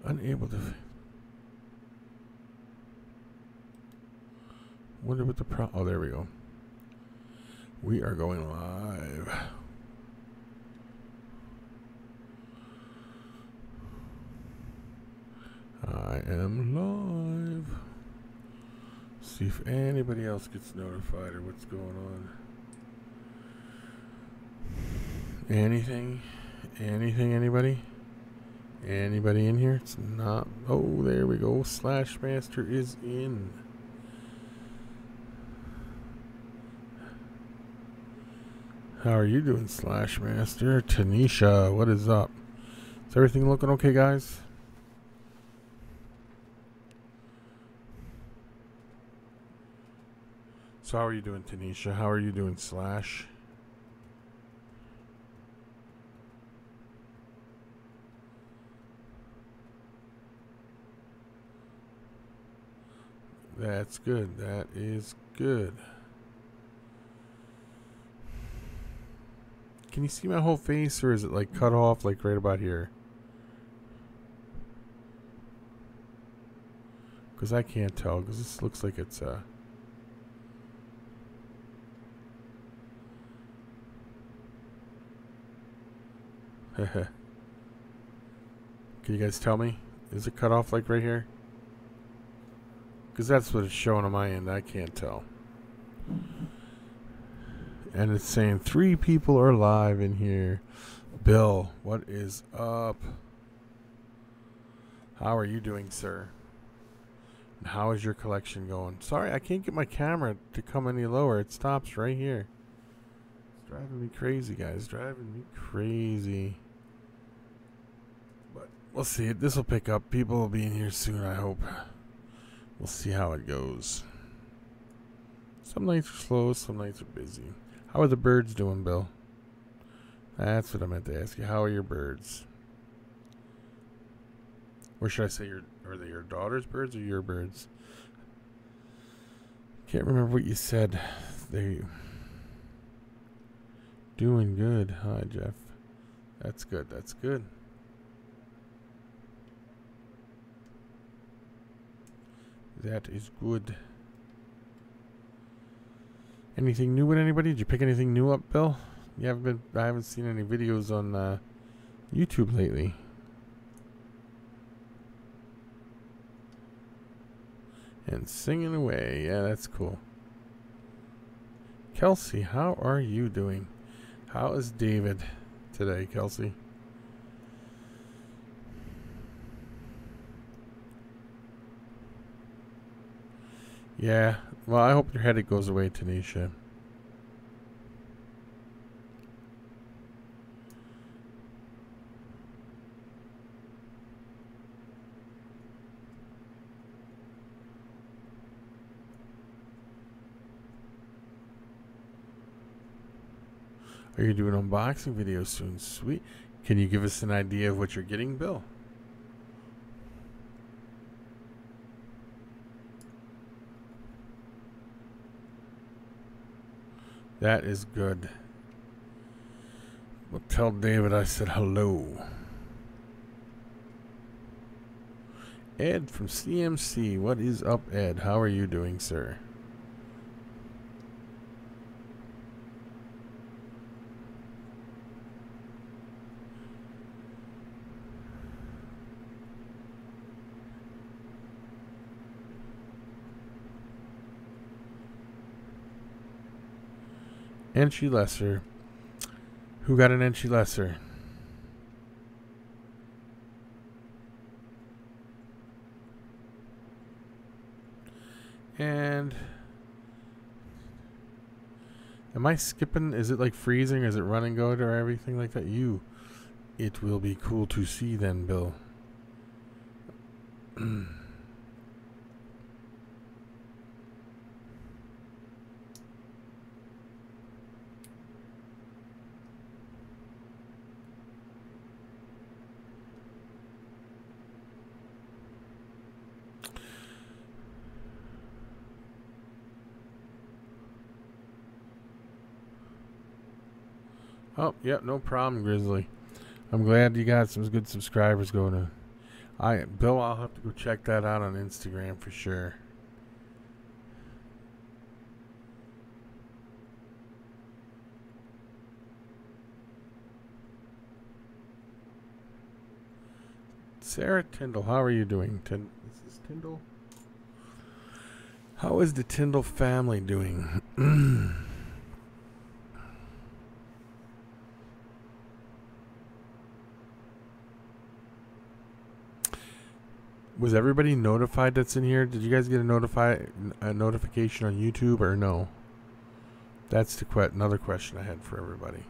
Unable to. Wonder what the oh, there we go. We are going live. I am live. See if anybody else gets notified or what's going on. Anything? Anybody? Anybody in here? It's not. Oh, there we go. Slash Master is in. How are you doing, Slash Master? Tanisha, what is up? Is everything looking okay, guys? So how are you doing, Tanisha? How are you doing, Slash? That's good. That is good. Can you see my whole face, or is it like cut off like right about here? Because I can't tell, because this looks like it's Can you guys tell me? Is it cut off like right here? Because that's what it's showing on my end. I can't tell. And it's saying 3 people are live in here. Bill, what is up? How are you doing, sir? And how is your collection going? Sorry, I can't get my camera to come any lower. It stops right here. It's driving me crazy, guys. Driving me crazy. But we'll see. This will pick up. People will be in here soon, I hope. We'll see how it goes. Some nights are slow, some nights are busy. How are the birds doing, Bill? That's what I meant to ask you. How are your birds? Or should I say, are they your daughter's birds or your birds? Can't remember what you said. They doing good. Hi, Jeff. That's good. That's good. That is good. Anything new with anybody? Did you pick anything new up, Bill? I haven't seen any videos on YouTube lately. And singing away. Yeah, that's cool. Kelsey, how are you doing? How is David today, Kelsey? Yeah, well, I hope your headache goes away, Tanisha. Are you doing unboxing videos soon? Sweet. Can you give us an idea of what you're getting, Bill? That is good. Well, tell David I said hello. Ed from CMC. What is up, Ed? How are you doing, sir? Enchi Lesser. Who got an Enchi Lesser? And am I skipping? Is it like freezing? Is it running good or everything like that? It will be cool to see then, Bill. Oh, yep, no problem, Grizzly. I'm glad you got some good subscribers going on. Bill, I'll have to go check that out on Instagram for sure. Sarah Tyndall, how are you doing? Is this Tyndall? How is the Tyndall family doing? Was everybody notified that's in here? Did you guys get a notification on YouTube or no? That's another question I had for everybody.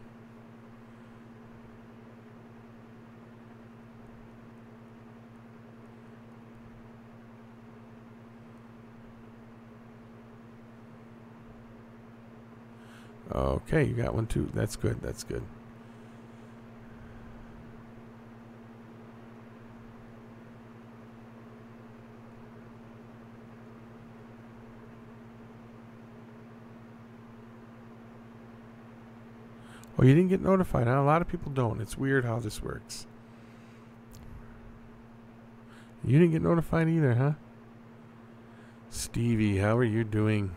Okay, you got one too. That's good. That's good. Oh, you didn't get notified, huh? A lot of people don't. It's weird how this works. You didn't get notified either, huh? Stevie, how are you doing?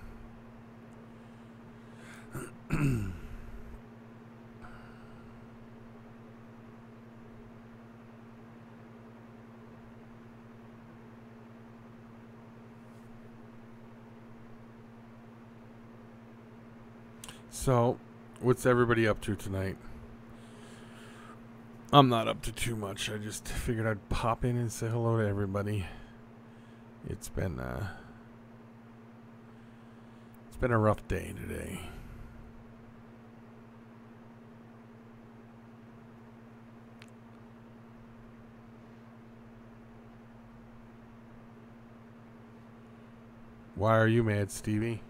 So, what's everybody up to tonight? I'm not up to too much. I just figured I'd pop in and say hello to everybody. It's been a rough day today. Why are you mad, Stevie?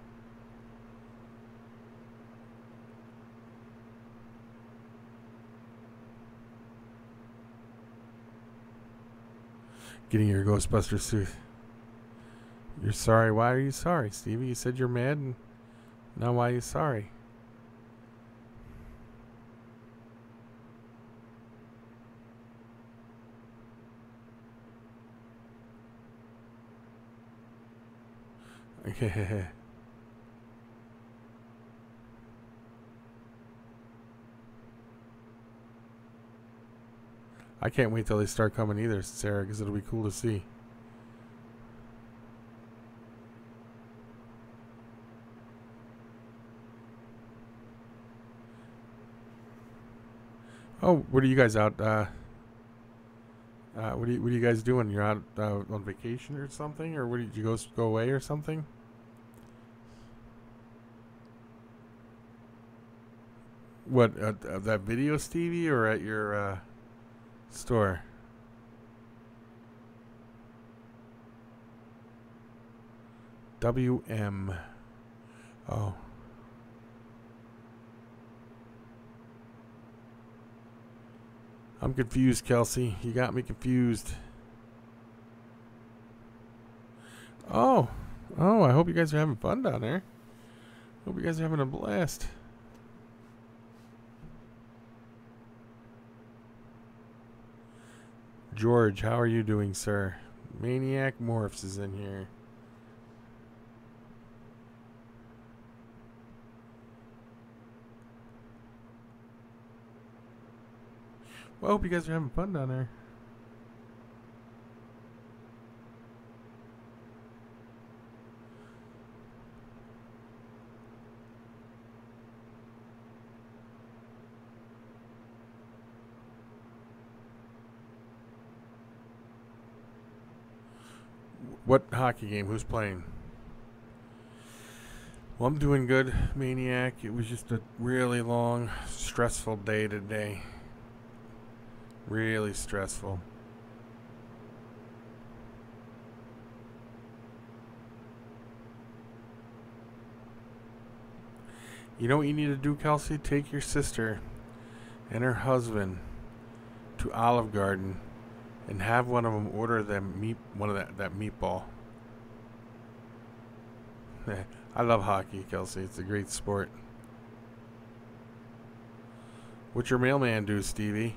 Getting your Ghostbuster suit. You're sorry. Why are you sorry, Stevie? You said you're mad, and now why are you sorry? I can't wait till they start coming either, Sarah, because it'll be cool to see. Oh, what are you guys out? What are you guys doing? You're out on vacation or something, or did you go away or something? What that video, Stevie, or at your store? WM. Oh. I'm confused, Kelsey. You got me confused. Oh. Oh, I hope you guys are having fun down there. Hope you guys are having a blast. George, how are you doing, sir? Maniac Morphs is in here. Well, I hope you guys are having fun down there. What hockey game? Who's playing? Well, I'm doing good, Maniac. It was just a really long, stressful day today. Really stressful. You know what you need to do, Kelsey? Take your sister and her husband to Olive Garden and have one of them order them that meatball. I love hockey, Kelsey. It's a great sport. What's your mailman do, Stevie?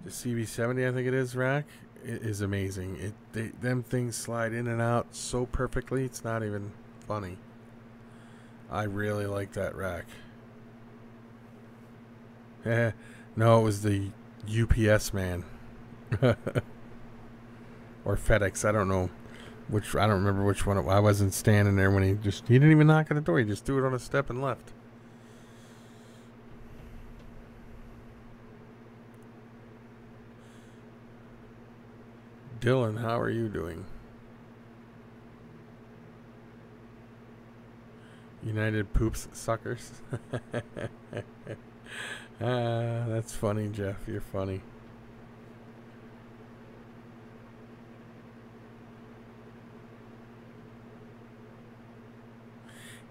The CV70, I think it is, rack is amazing. Them things slide in and out so perfectly, it's not even funny. I really like that rack. No, it was the UPS man. Or FedEx, I don't know. I don't remember which one. I wasn't standing there when he didn't even knock on the door. He just threw it on a step and left. Dylan, how are you doing? United Poops Suckers. That's funny, Jeff. You're funny.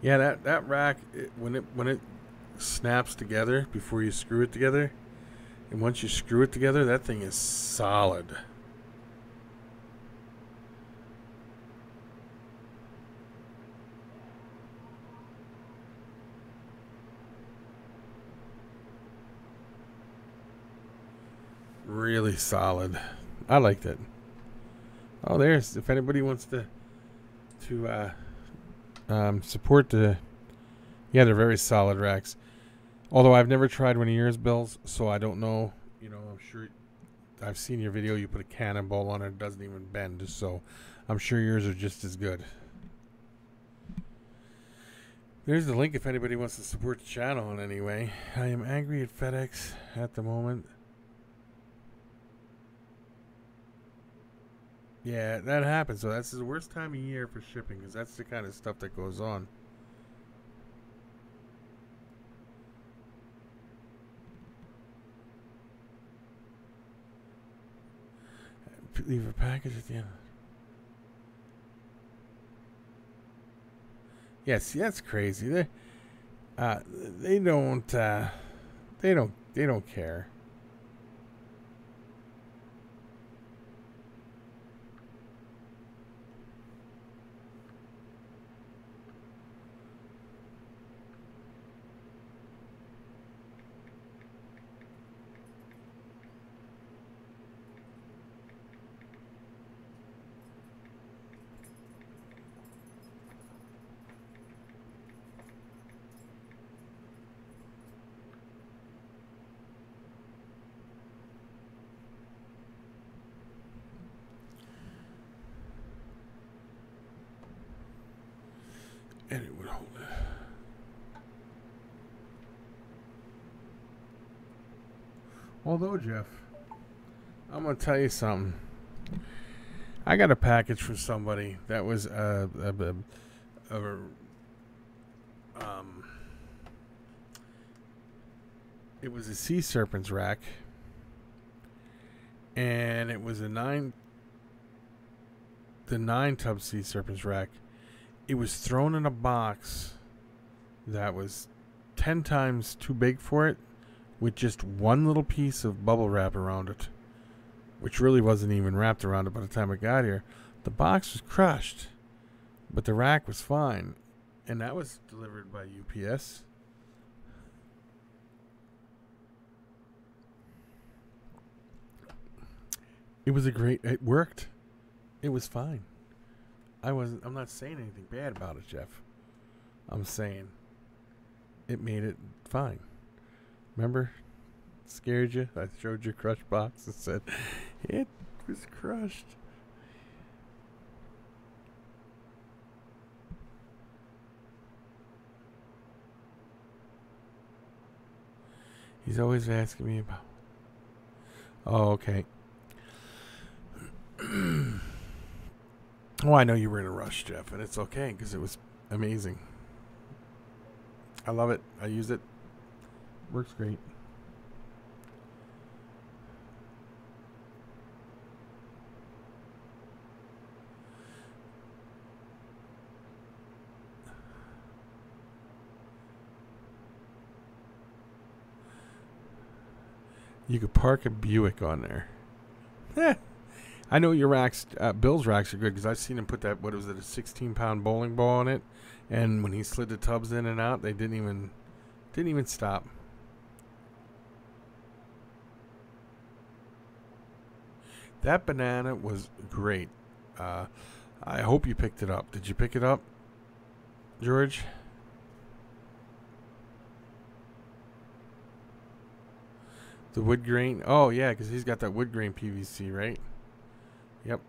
Yeah, that rack, when it snaps together before you screw it together, and once you screw it together, that thing is solid. Really solid. I liked it. Oh, there's, if anybody wants to support the, yeah, they're very solid racks. Although I've never tried one of yours, Bills, so I don't know. You know, I'm sure I've seen your video. You put a cannonball on it, it doesn't even bend, so I'm sure yours are just as good. There's the link if anybody wants to support the channel in any way. I am angry at FedEx at the moment. Yeah, that happens. So that's the worst time of year for shipping, because that's the kind of stuff that goes on. Leave a package at the end. Yes, that's crazy. They don't care. And it would hold it. Although, Jeff, I'm going to tell you something. I got a package from somebody that was it was a sea serpent's rack, and it was the 9 tub sea serpent's rack. It was thrown in a box that was 10 times too big for it, with just one little piece of bubble wrap around it, which really wasn't even wrapped around it by the time it got here. The box was crushed, but the rack was fine, and that was delivered by UPS. It worked. It was fine. I'm not saying anything bad about it, Jeff. I'm saying it made it fine. Remember? Scared you? I showed you a crushed box and said it was crushed. He's always asking me about. Oh, okay. Oh, I know you were in a rush, Jeff, and it's okay because it was amazing. I love it. I use it. Works great. You could park a Buick on there. I know your racks, Bill's racks are good because I've seen him put that, what was it, a 16-pound bowling ball on it, and when he slid the tubs in and out, they didn't even stop. That banana was great. I hope you picked it up. Did you pick it up, George? The wood grain. Oh yeah, because he's got that wood grain PVC, right? Yep.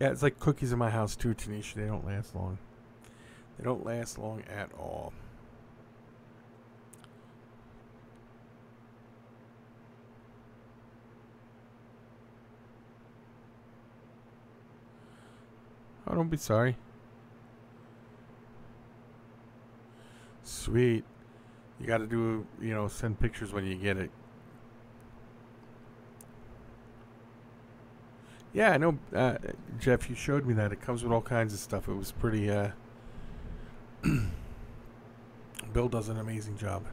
Yeah, it's like cookies in my house too, Tanisha. They don't last long. They don't last long at all. Oh, don't be sorry. Sweet. You got to do, send pictures when you get it. Yeah, I know, Jeff, you showed me that. It comes with all kinds of stuff. It was pretty, Bill does an amazing job.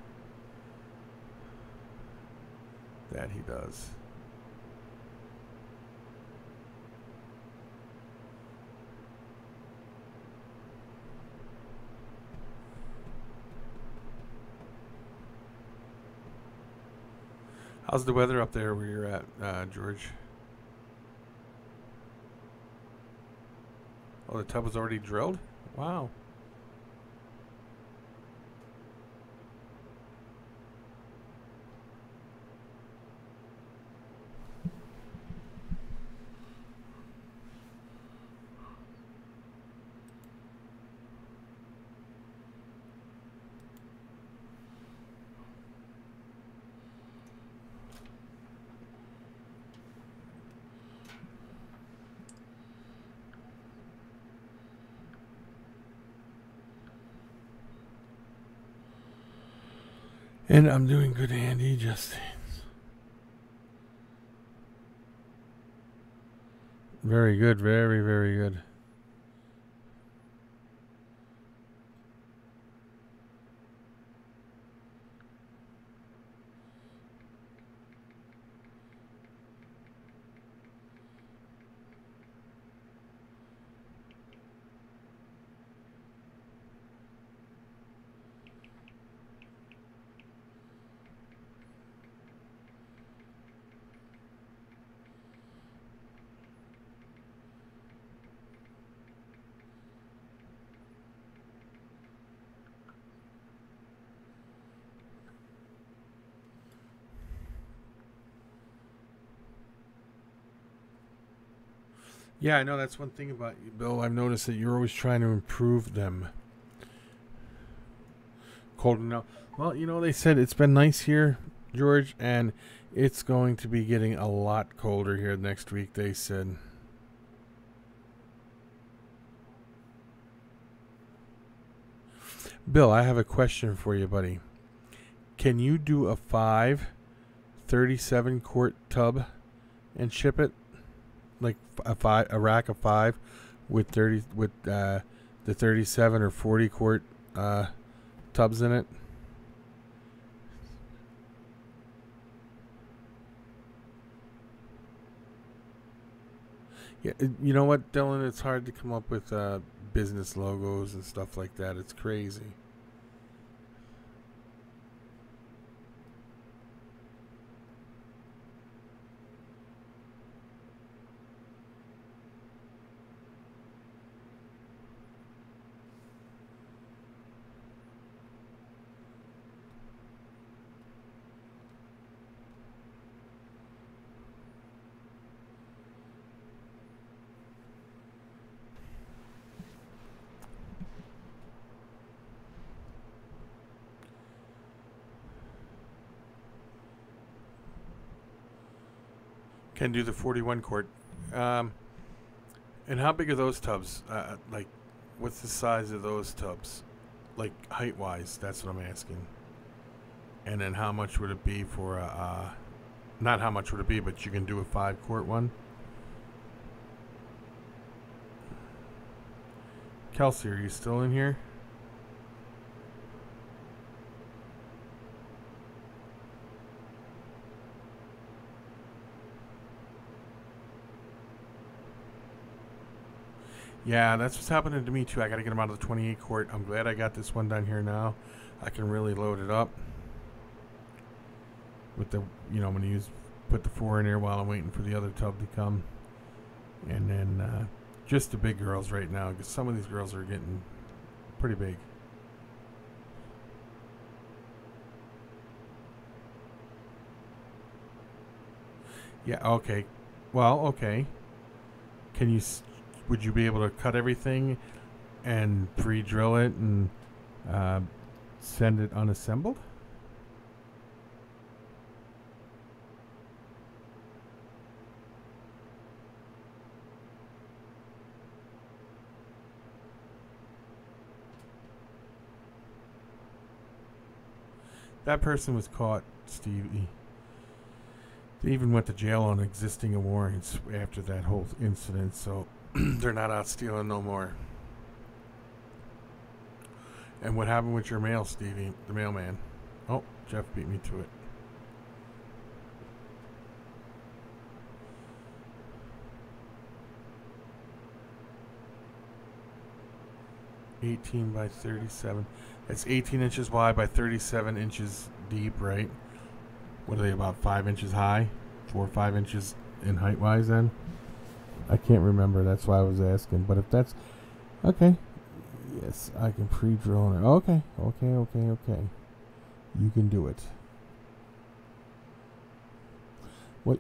That he does. How's the weather up there where you're at, George? Oh, the tub was already drilled? Wow. And I'm doing good, Andy. Just very good. Very, very good. Yeah, I know that's one thing about you, Bill. I've noticed that you're always trying to improve them. Cold enough. Well, they said it's been nice here, George, and it's going to be getting a lot colder here next week, they said. Bill, I have a question for you, buddy. Can you do a 37 quart tub and ship it? Like a rack of 5 with the 37 or 40 quart tubs in it. Yeah, you know what, Dylan? It's hard to come up with business logos and stuff like that. It's crazy. Can do the 41 quart. And how big are those tubs? Like, what's the size of those tubs? Like, height wise, that's what I'm asking. And then how much would it be for a. Not how much would it be, but you can do a 5 quart one? Kelsey, are you still in here? Yeah, that's what's happening to me too. I got to get them out of the 28 quart. I'm glad I got this one down here now. I can really load it up with the, I'm going to put the 4 in here while I'm waiting for the other tub to come. And then just the big girls right now, because some of these girls are getting pretty big. Yeah, okay. Well, okay. Would you be able to cut everything and pre-drill it and send it unassembled? That person was caught, Steve. They even went to jail on existing warrants after that whole incident, so they're not out stealing no more. And what happened with your mail, Stevie, the mailman? Oh, Jeff beat me to it. $18 by 37. It's 18 inches wide by 37 inches deep, right? What are they, about 5 inches high? 4 or 5 inches in height-wise then? I can't remember. That's why I was asking. But if that's... Okay. Yes, I can pre-drill it. Okay. You can do it.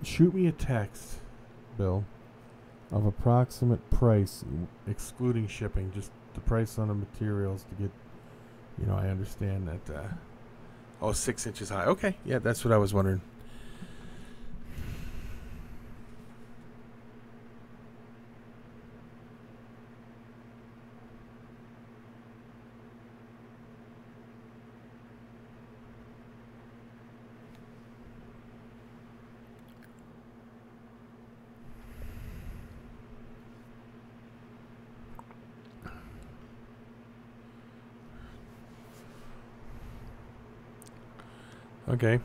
Shoot me a text, Bill, of approximate price, excluding shipping, just the price on the materials to get... I understand that... 6 inches high. Okay, yeah, that's what I was wondering. Okay.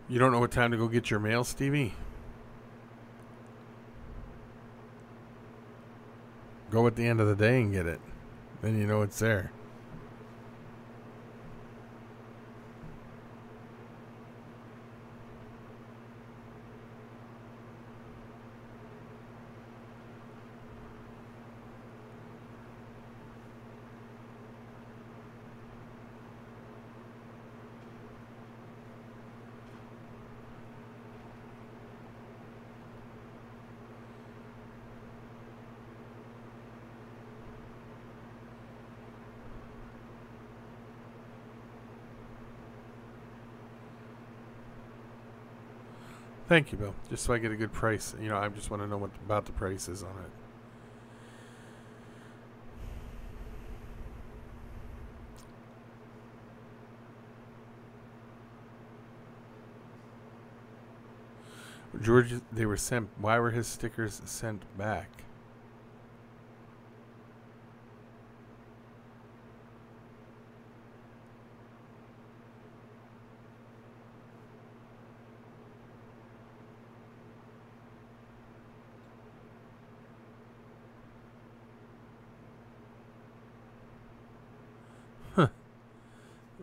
You don't know what time to go get your mail, Stevie? Go at the end of the day and get it. Then you know it's there. Thank you, Bill. Just so I get a good price. I just want to know what about the prices on it. George, they were sent. Why were his stickers sent back?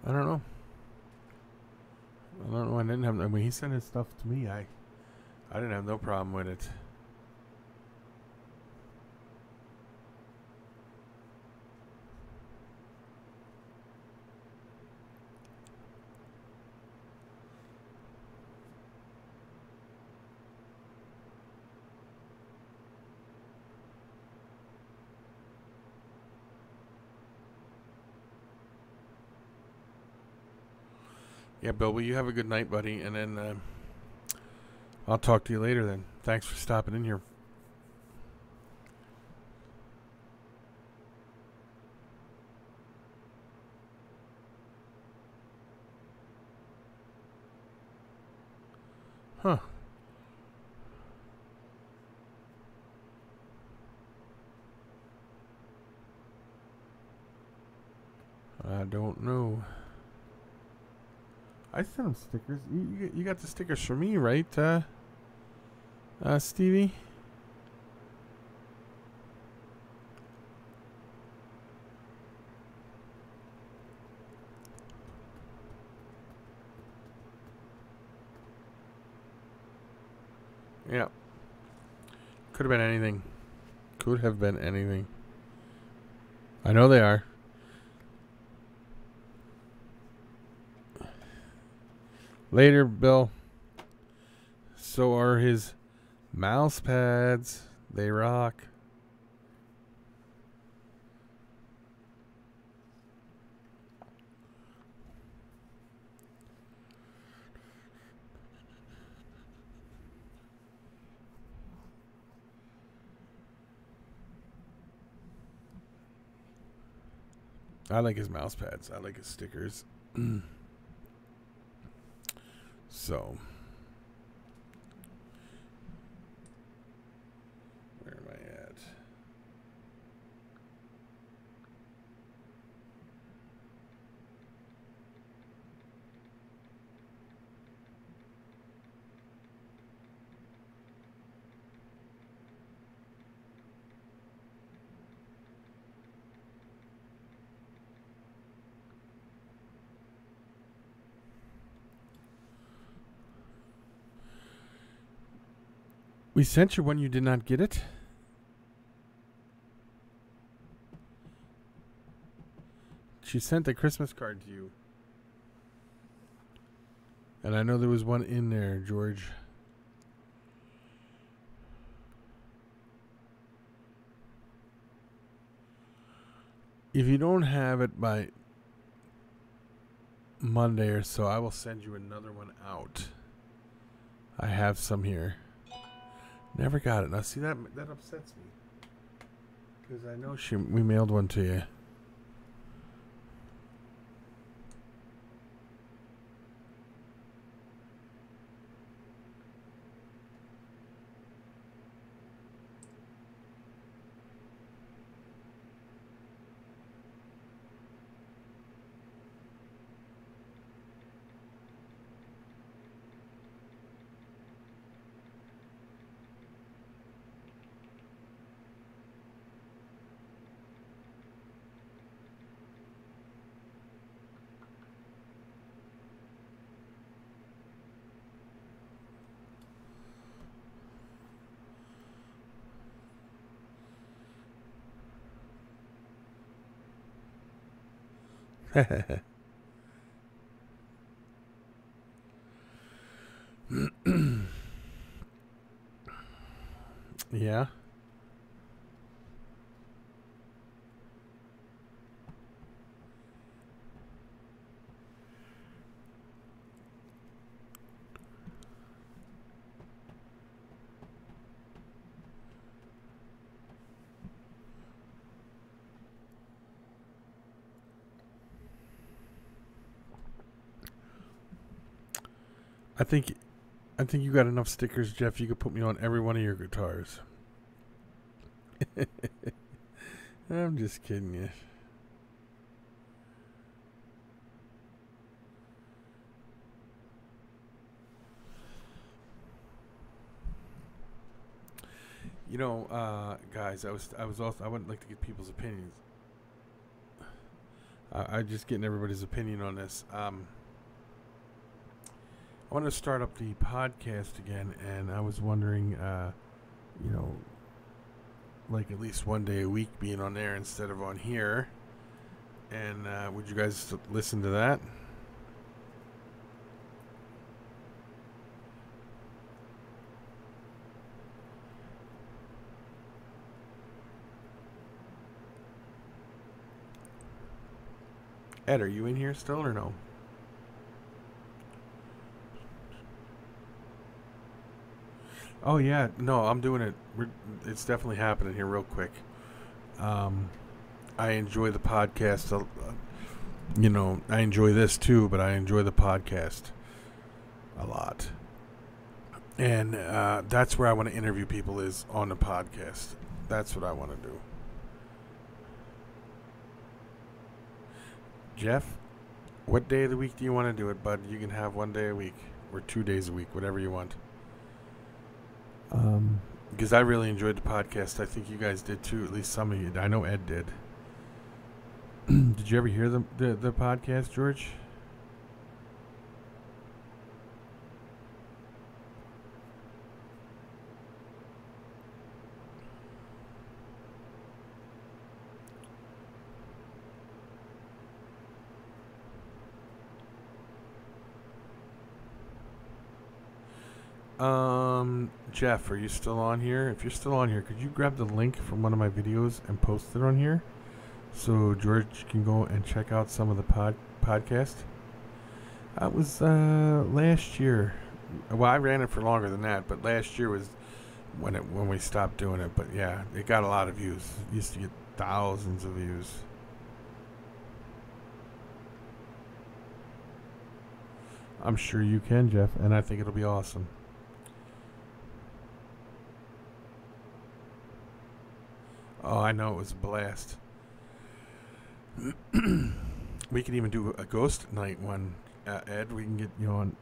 I don't know. I didn't have. He sent his stuff to me. I didn't have no problem with it. Yeah, Bill, well, you have a good night, buddy, and then I'll talk to you later then. Thanks for stopping in here. Huh. I don't know. I sent him stickers. You got the stickers for me, right, Stevie? Yeah. Could have been anything. Could have been anything. I know they are. Later, Bill. So are his mouse pads. They rock. I like his mouse pads. I like his stickers. So, where am I at? We sent you one, you did not get it? She sent a Christmas card to you. And I know there was one in there, George. If you don't have it by Monday or so, I will send you another one out. I have some here. Never got it. Now, see, that upsets me. Because I know we mailed one to you. Yeah. I think you got enough stickers, Jeff. You could put me on every one of your guitars. I'm just kidding you. You know, guys, I wouldn't like to get people's opinions. I'm just getting everybody's opinion on this. I want to start up the podcast again, and I was wondering, you know, like at least one day a week being on there instead of on here. And would you guys listen to that? Ed, are you in here still or no? Oh yeah, no, I'm doing it. It's definitely happening here real quick. I enjoy the podcast. You know, I enjoy this too, but I enjoy the podcast a lot. And that's where I want to interview people, is on the podcast. That's what I want to do. Jeff, what day of the week do you want to do it, bud? You can have 1 day a week or 2 days a week, whatever you want. Because I really enjoyed the podcast. I think you guys did too. At least some of you. I know Ed did. Did you ever hear the podcast, George? Jeff, are you still on here? If you're still on here, could you grab the link from one of my videos and post it on here, so George can go and check out some of the podcast? That was last year. Well, I ran it for longer than that, but last year was when we stopped doing it. But yeah, it got a lot of views. It used to get thousands of views. I'm sure you can, Jeff, and I think it'll be awesome. Oh, I know, it was a blast. We could even do a ghost night one, Ed. We can get you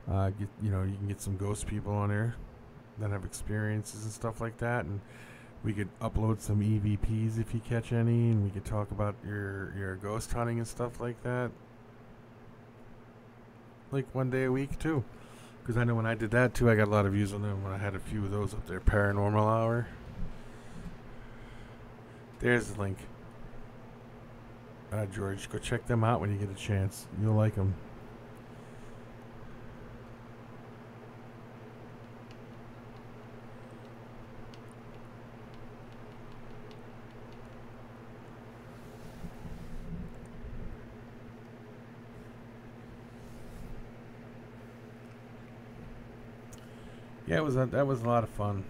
can get some ghost people on there that have experiences and stuff like that, and we could upload some EVPs if you catch any, and we could talk about your ghost hunting and stuff like that. Like 1 day a week too, because I know when I did that too, I got a lot of views on them when I had a few of those up there. Paranormal Hour. There's the link. George, go check them out when you get a chance. You'll like them. Yeah, that was a lot of fun.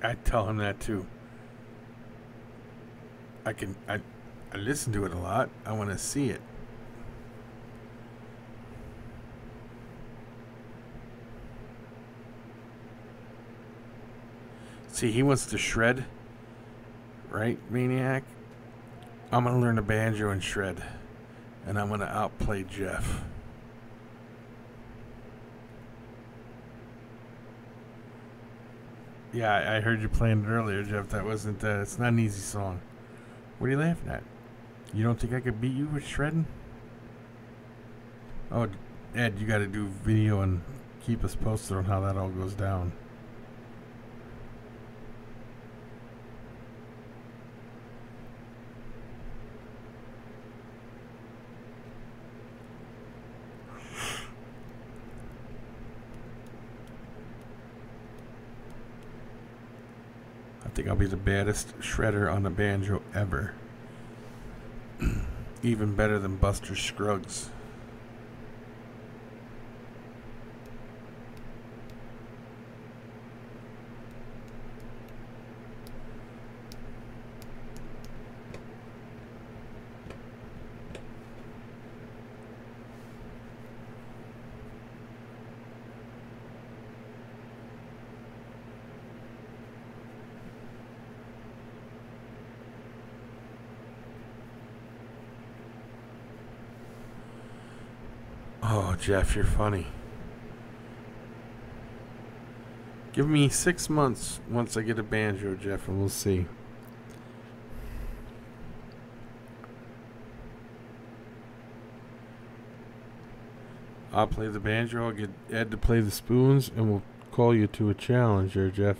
I tell him that too. I listen to it a lot. I want to see it. See, he wants to shred, right, Maniac? I'm gonna learn the banjo and shred, and I'm gonna outplay Jeff. Yeah, I heard you playing it earlier, Jeff. That wasn't. It's not an easy song. What are you laughing at? You don't think I could beat you with shredding? Oh, Ed, you got to do video and keep us posted on how that all goes down. I think I'll be the baddest shredder on the banjo ever. Even better than Buster Scruggs. Oh, Jeff, you're funny. Give me 6 months once I get a banjo, Jeff, and we'll see. I'll play the banjo, I'll get Ed to play the spoons, and we'll call you to a challenge there, Jeff.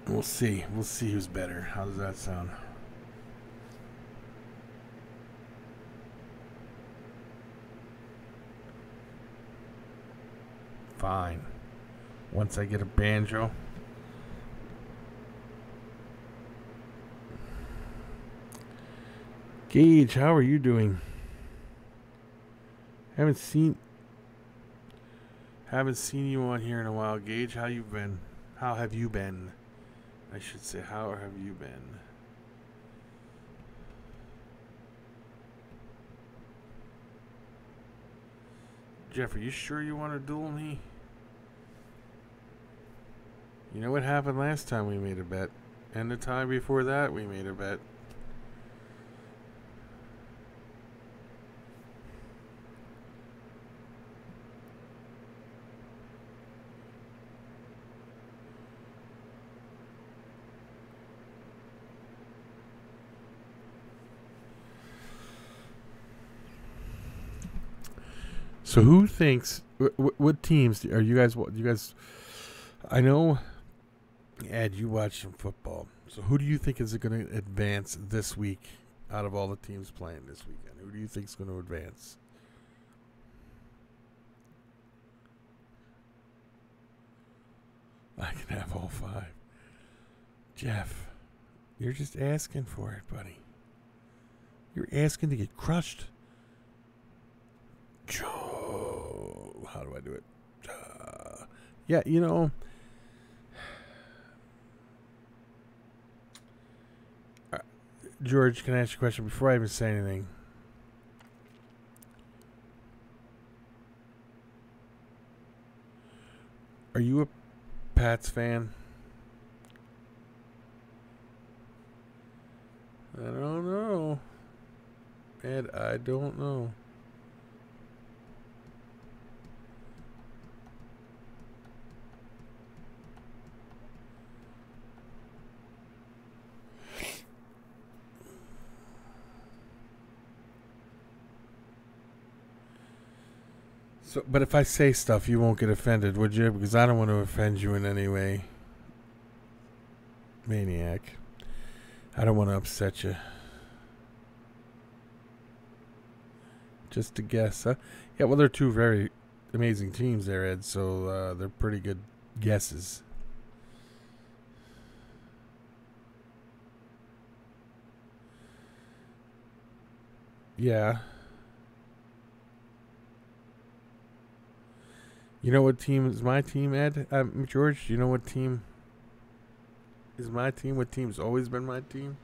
We'll see. We'll see who's better. How does that sound? Fine. Once I get a banjo. Gage, how are you doing? Haven't Haven't seen you on here in a while, Gage. How you been? How have you been? I should say, how have you been? Jeff, are you sure you want to duel me? You know what happened last time we made a bet? And the time before that we made a bet. So who thinks? What teams are you guys? What you guys? I know, Ed, you watch some football. So who do you think is going to advance this week out of all the teams playing this weekend? Who do you think is going to advance? I can have all 5. Jeff, you're just asking for it, buddy. You're asking to get crushed. Joe, how do I do it? Yeah, you know. George, can I ask you a question before I even say anything? Are you a Pats fan? I don't know. Ed, I don't know. So, but if I say stuff, you won't get offended, would you? Because I don't want to offend you in any way. Maniac. I don't want to upset you. Just a guess, huh? Yeah, well, they're 2 very amazing teams there, Ed, so they're pretty good guesses. Yeah. You know what team is my team, Ed? George, do you know what team is my team? What team's always been my team?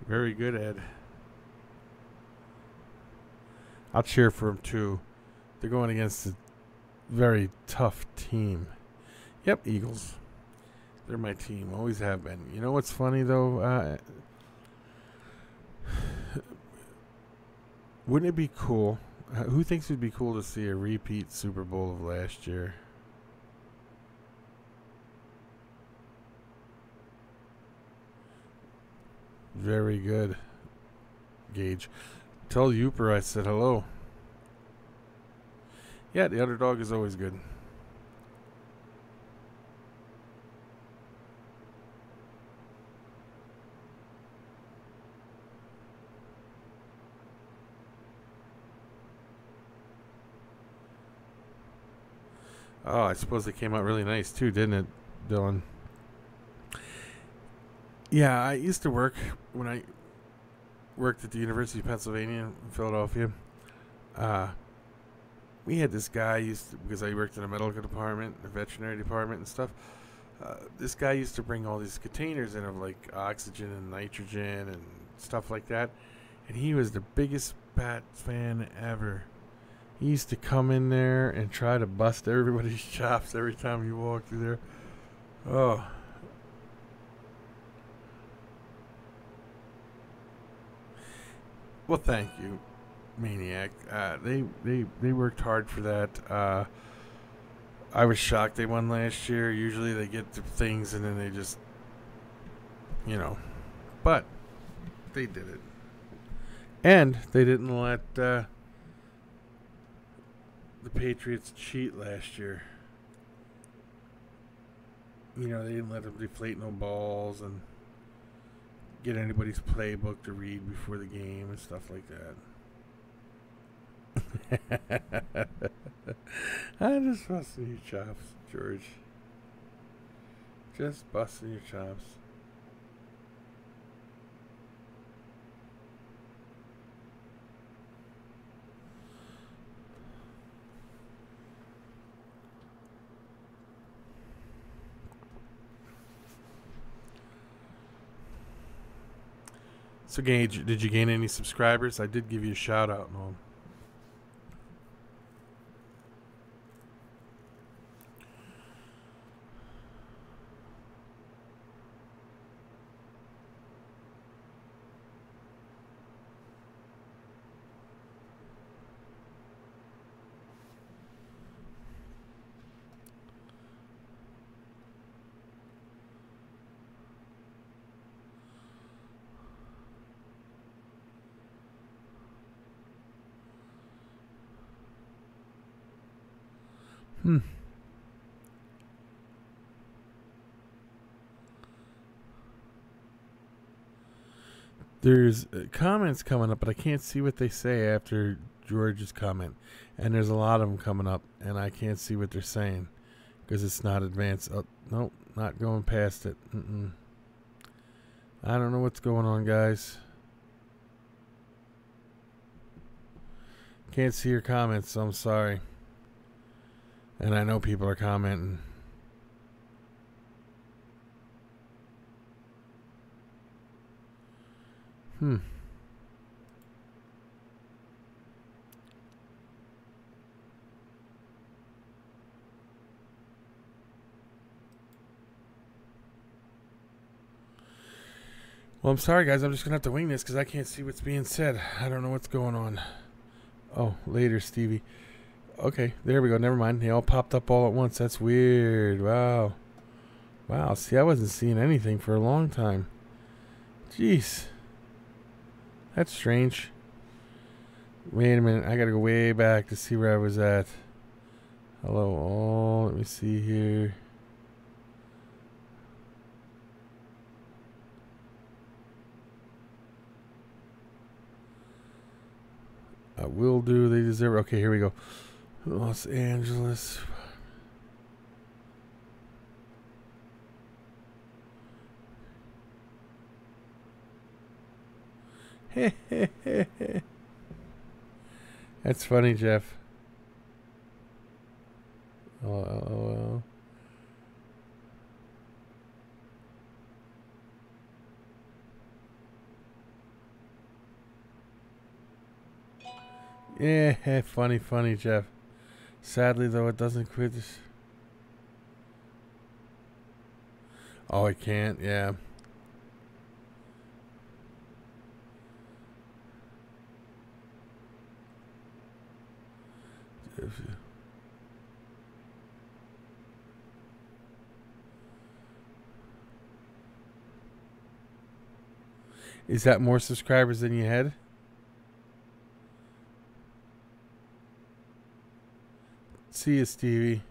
Very good, Ed. I'll cheer for them too. They're going against a very tough team. Yep, Eagles. They're my team. Always have been. You know what's funny, though? Wouldn't it be cool? Who thinks it'd be cool to see a repeat Super Bowl of last year? Very good, Gage. Tell Uper I said hello. Yeah, the underdog is always good. Oh, I suppose it came out really nice too, didn't it, Dylan? Yeah, I used to work when I worked at the University of Pennsylvania in Philadelphia. We had this guy because I worked in a medical department, a veterinary department, and stuff. This guy used to bring all these containers in of like oxygen and nitrogen and stuff like that, and he was the biggest Pats fan ever. He used to come in there and try to bust everybody's chops every time he walked through there. Oh. Well, thank you, Maniac. They worked hard for that. I was shocked they won last year. Usually they get the things and then they just, but they did it. And they didn't let the Patriots cheat last year. They didn't let them deflate no balls and get anybody's playbook to read before the game and stuff like I'm just busting your chops, George. Just busting your chops. So, Gage, did you gain any subscribers? I did give you a shout out and all. There's comments coming up, but I can't see what they say after George's comment. And there's a lot of them coming up, and I can't see what they're saying because it's not advanced. Oh, nope, not going past it. I don't know what's going on, guys. Can't see your comments, so I'm sorry. And I know people are commenting. Well, I'm sorry, guys. I'm just going to have to wing this because I can't see what's being said. I don't know what's going on. Oh, later, Stevie. Okay, there we go. Never mind. They all popped up all at once. That's weird. Wow. Wow. See, I wasn't seeing anything for a long time. Jeez. That's strange. Wait a minute. I got to go way back to see where I was at. Hello, all. Let me see here. Will do. They deserve. Okay, here we go. Los Angeles. That's funny, Jeff. Oh. Yeah, funny, Jeff. Sadly, though, it doesn't quit. Oh, I can't. Yeah. Is that more subscribers than you had? See you, Stevie.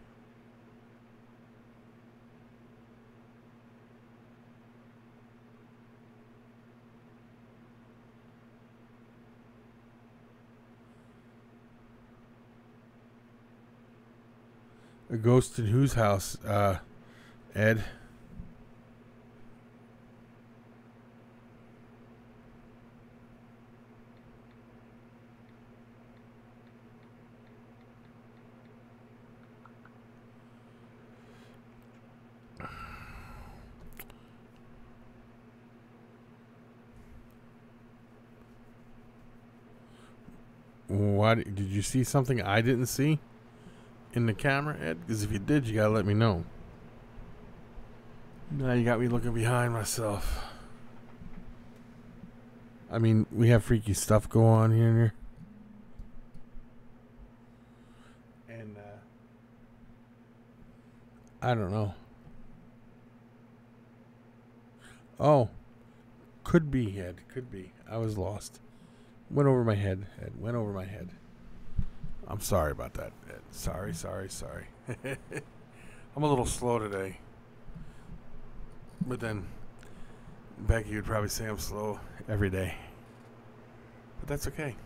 A ghost in whose house, Ed? What did you see something I didn't see in the camera, Ed? Because if you did, you gotta let me know. Now you got me looking behind myself. I mean, we have freaky stuff go on here and there. And I don't know. Oh, could be, Ed. Could be. I was lost. Went over my head, Ed. Went over my head. I'm sorry about that, Ed. Sorry. I'm a little slow today. But then Becky would probably say I'm slow every day. But that's okay.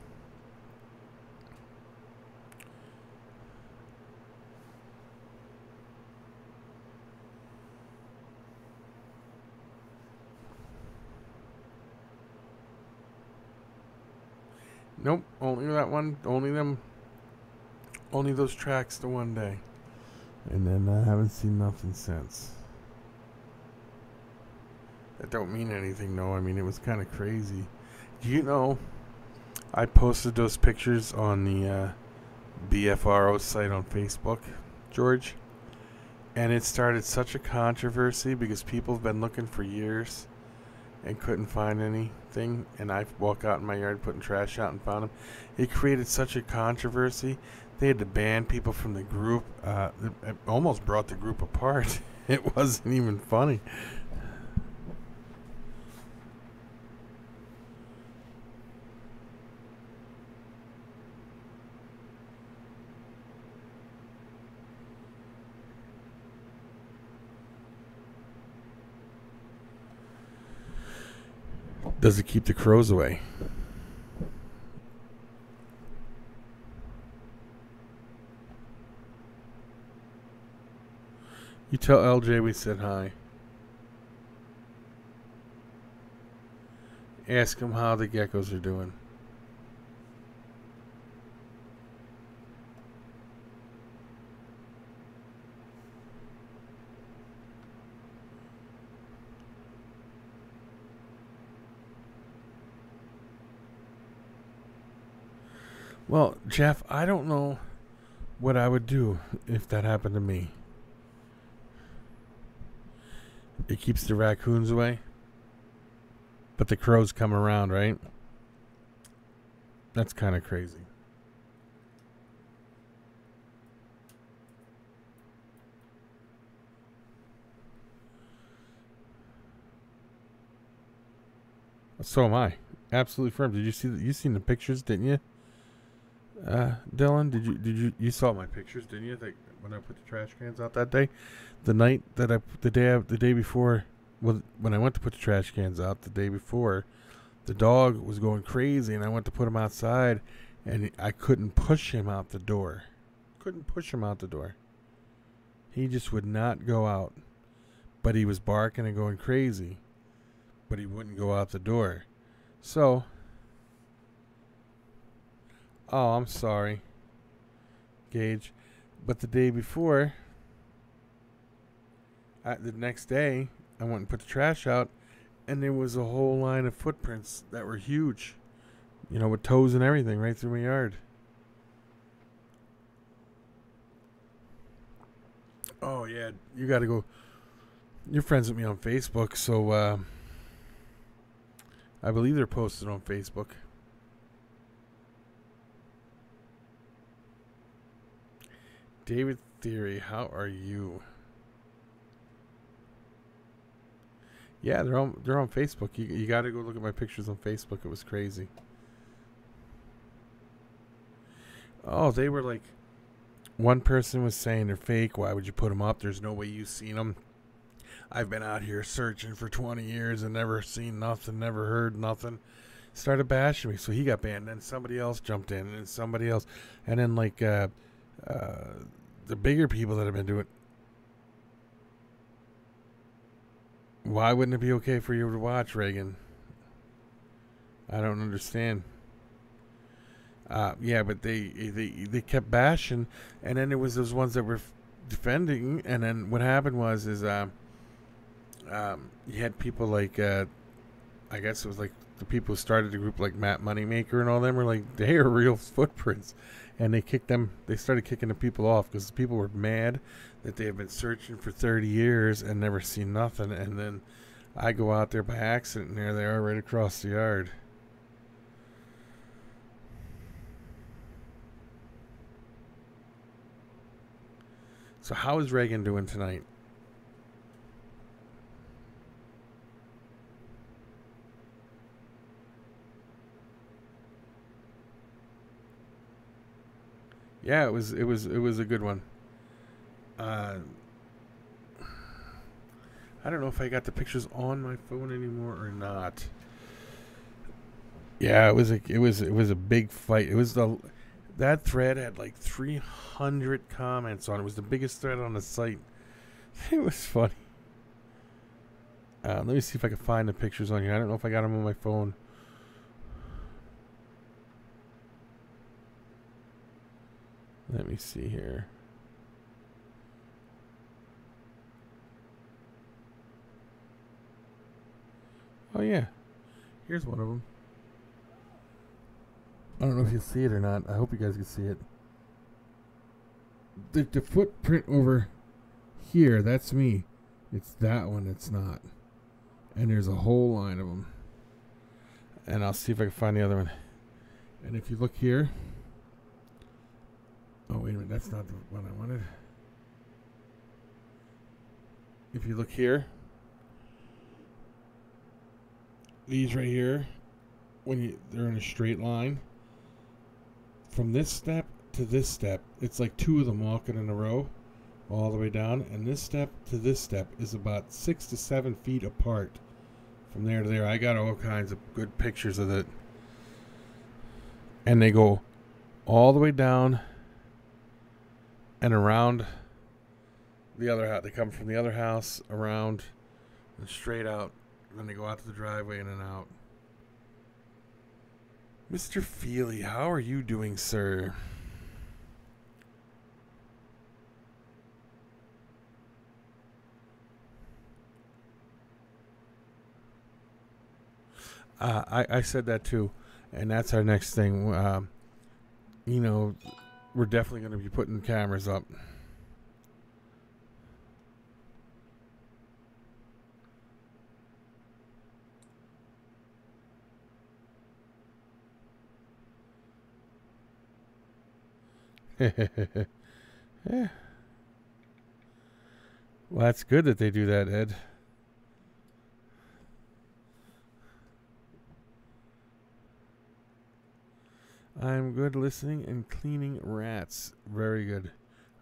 Nope, only that one. Only them. Only those tracks the one day. And then I haven't seen nothing since. That don't mean anything, though. I mean, it was kind of crazy. Do you know, I posted those pictures on the BFRO site on Facebook, George. And it started such a controversy because people have been looking for years and couldn't find anything. And I walk out in my yard putting trash out and found them. It created such a controversy. They had to ban people from the group. It almost brought the group apart. It wasn't even funny. Does it keep the crows away? You tell LJ we said hi. Ask him how the geckos are doing. Well, Jeff, I don't know what I would do if that happened to me. It keeps the raccoons away, but the crows come around, right? That's kind of crazy. So am I. Absolutely firm. Did you see that? You seen the pictures, didn't you? Dylan, did you saw my pictures, didn't you? Like when I put the trash cans out that day, the day before, well, when I went to put the trash cans out the day before, the dog was going crazy, and I went to put him outside, and I couldn't push him out the door. Couldn't push him out the door. He just would not go out, but he was barking and going crazy, but he wouldn't go out the door. So. Oh, I'm sorry, Gage. But the day before, the next day, I went and put the trash out, and there was a whole line of footprints that were huge. You know, with toes and everything right through my yard. Oh, yeah, you got to go. You're friends with me on Facebook, so I believe they're posted on Facebook. David Theory, how are you? Yeah, they're on Facebook. You got to go look at my pictures on Facebook. It was crazy. Oh, they were like, one person was saying they're fake. Why would you put them up? There's no way you've seen them. I've been out here searching for 20 years and never seen nothing, never heard nothing. Started bashing me, so he got banned. Then somebody else jumped in, and somebody else, and then like the bigger people that have been doing. Why wouldn't it be okay for you to watch, Reagan? I don't understand. Yeah, but they kept bashing, and then there was those ones that were defending, and then what happened was you had people like I guess it was like the people who started the group, like Matt Moneymaker and all them, were like, they are real footprints, and they started kicking the people off because the people were mad that they had been searching for 30 years and never seen nothing, and then I go out there by accident, and there they are right across the yard. So how is Reagan doing tonight? Yeah, it was a good one. I don't know if I got the pictures on my phone anymore or not. Yeah, it was a big fight. That thread had like 300 comments on it. It was the biggest thread on the site. It was funny. Let me see if I can find the pictures on here. I don't know if I got them on my phone. Let me see here. Oh, yeah. Here's one of them. I don't know if you see it or not. I hope you guys can see it. The footprint over here, that's me. It's that one, it's not. And there's a whole line of them. And I'll see if I can find the other one. And if you look here. Oh, wait a minute. That's not the one I wanted. If you look here. These right here. They're in a straight line. From this step to this step, it's like two of them walking in a row. All the way down. And this step to this step is about 6 to 7 feet apart. From there to there. I got all kinds of good pictures of it. And they go all the way down and around the other house. They come from the other house around and straight out. And then they go out to the driveway in and out. Mr. Feely, how are you doing, sir? I said that too, and that's our next thing. You know, we're definitely going to be putting cameras up. Yeah. Well, that's good that they do that, Ed. I'm good listening and cleaning rats. Very good.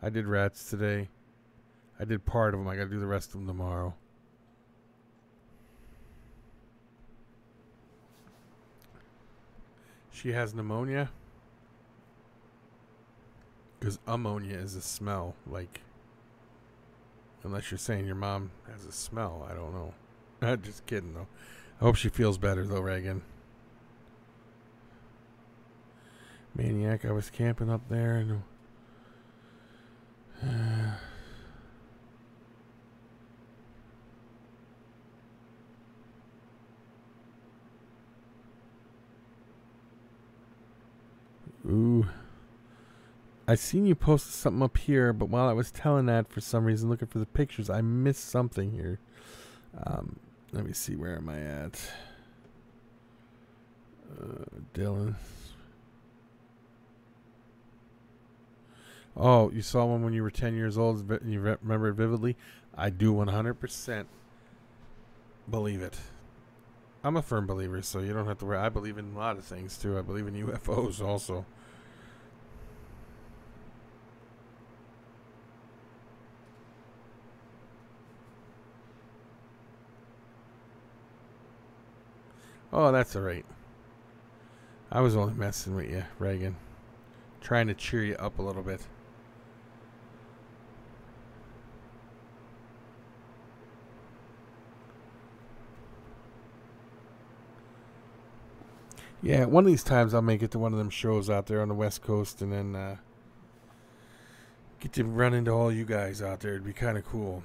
I did rats today. I did part of them. I got to do the rest of them tomorrow. She has pneumonia. Because ammonia is a smell. Like, unless you're saying your mom has a smell. I don't know. Not just kidding, though. I hope she feels better, though, Reagan. Maniac, I was camping up there and ooh. I seen you posted something up here, but while I was telling that, for some reason, looking for the pictures, I missed something here. Let me see, where am I at? Dylan. Oh, you saw one when you were 10 years old and you remember it vividly? I do 100% believe it. I'm a firm believer, so you don't have to worry. I believe in a lot of things, too. I believe in UFOs also. Oh, that's all right. I was only messing with you, Reagan. Trying to cheer you up a little bit. Yeah, one of these times I'll make it to one of them shows out there on the West Coast and then get to run into all you guys out there. It'd be kind of cool.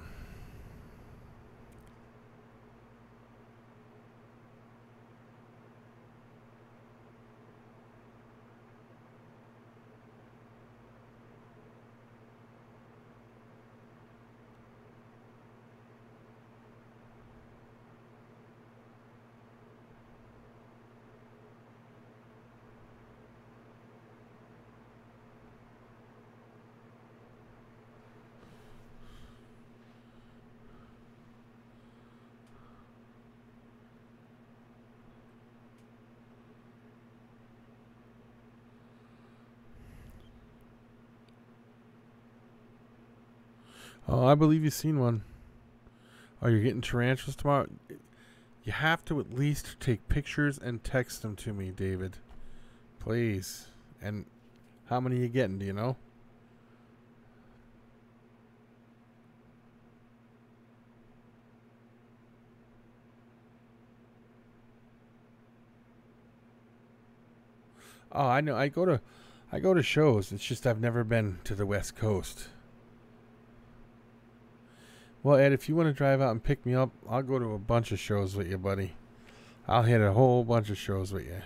Oh, I believe you've seen one. Oh, you're getting tarantulas tomorrow? You have to at least take pictures and text them to me, David. Please. And how many are you getting, do you know? Oh, I know. I I go to shows. It's just I've never been to the West Coast. Well, Ed, if you want to drive out and pick me up, I'll go to a bunch of shows with you, buddy. I'll hit a whole bunch of shows with you.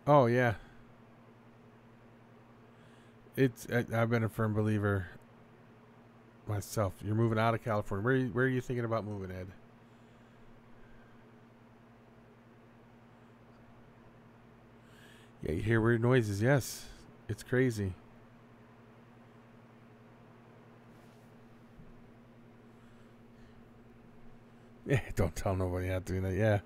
Oh, yeah. I've been a firm believer myself. You're moving out of California. Where are you thinking about moving, Ed? Yeah, you hear weird noises. Yes. It's crazy. Yeah, don't tell nobody how to do that. Yeah.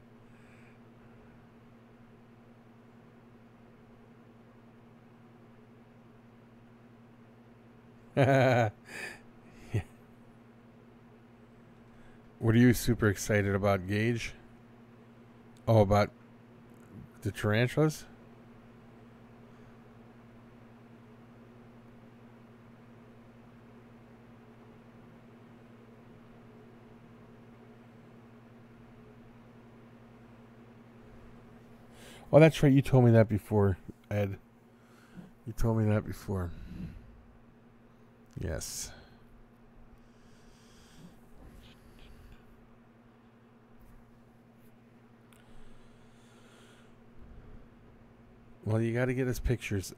What are you super excited about, Gage? Oh, about the tarantulas? Oh, that's right. You told me that before, Ed. You told me that before. Yes. Well, you got to get us pictures,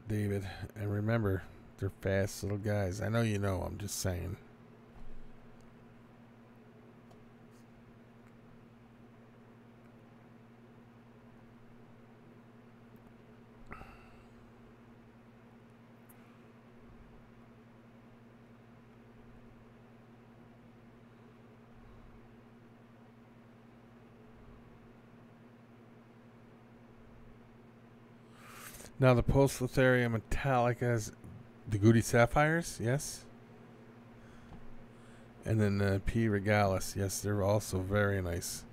David. And remember, they're fast little guys. I know you know. I'm just saying. Now, the Poecilotheria metallicas, the Goody Sapphires, yes. And then P. regalis, yes, they're also very nice.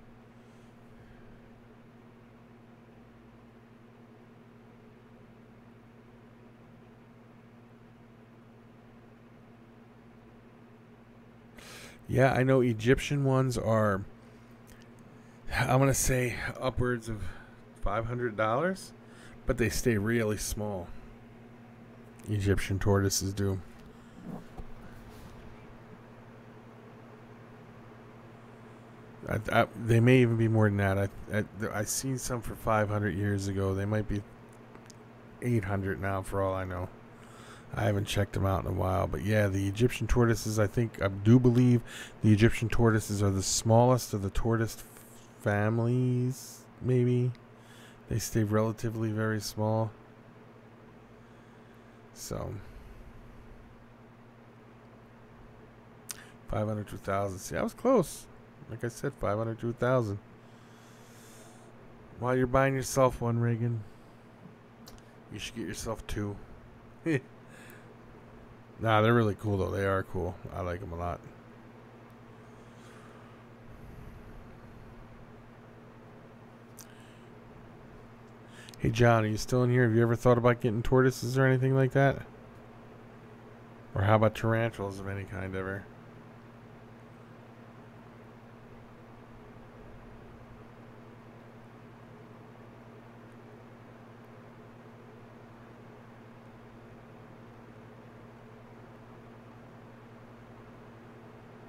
Yeah, I know Egyptian ones are, I'm going to say, upwards of $500, but they stay really small. Egyptian tortoises do. They may even be more than that. I seen some for 500 years ago. They might be 800 now, for all I know. I haven't checked them out in a while, but yeah, the Egyptian tortoises. I do believe the Egyptian tortoises are the smallest of the tortoise families. Maybe they stay relatively very small. So 500 to 1,000. See, I was close. Like I said, 500 to 1,000. While you're buying yourself one, Reagan, you should get yourself two. Nah, they're really cool, though. They are cool. I like them a lot. Hey, John, are you still in here? Have you ever thought about getting tortoises or anything like that? Or how about tarantulas of any kind ever?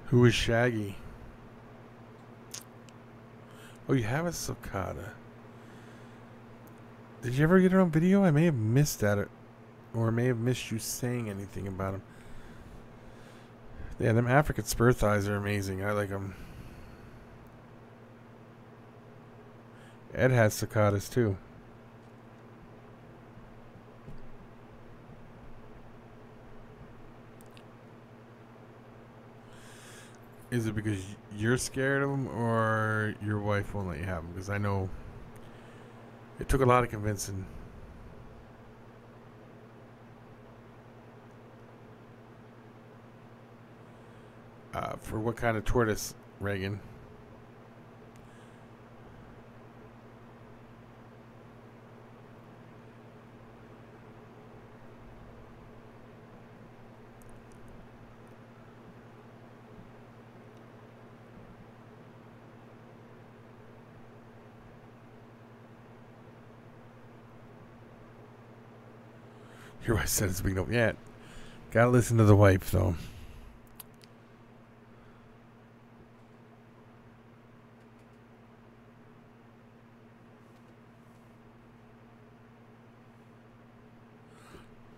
Who is Shaggy? Oh, you have a sulcata. Did you ever get it on video? I may have missed that, or may have missed you saying anything about them. Yeah, them African spur thighs are amazing. I like them. Ed has sulcatas too. Is it because you're scared of them, or your wife won't let you have them? Because I know it took a lot of convincing. For what kind of tortoise, Reagan? Here I said it's a big no. Yeah, gotta listen to the wife though.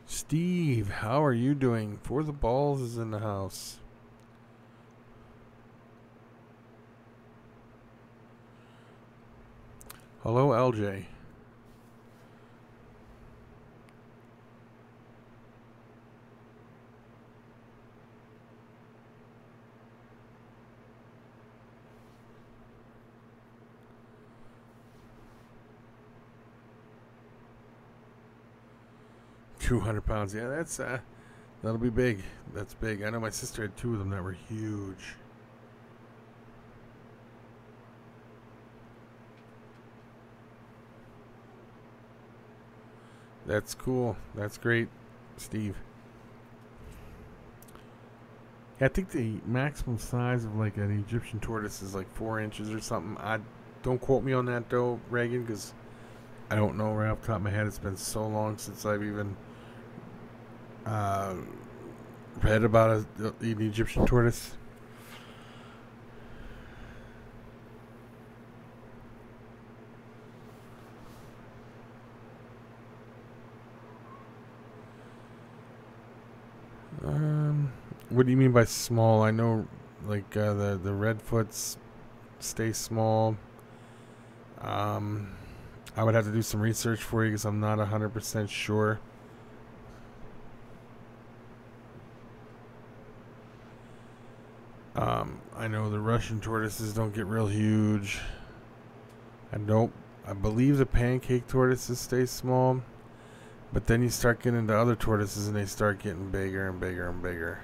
Steve, how are you doing? For the Balls is in the house. Hello, LJ. £200. Yeah, that's that'll be big. That's big. I know my sister had 2 of them that were huge. That's cool. That's great, Steve. Yeah, I think the maximum size of like an Egyptian tortoise is like 4 inches or something. I don't quote me on that though, Reagan, because I don't know right off the top of my head. It's been so long since I've even read about an Egyptian tortoise. What do you mean by small? I know, like the redfoots stay small. I would have to do some research for you because I'm not 100% sure. I know the Russian tortoises don't get real huge. I believe the pancake tortoises stay small. But then you start getting into other tortoises and they start getting bigger and bigger and bigger.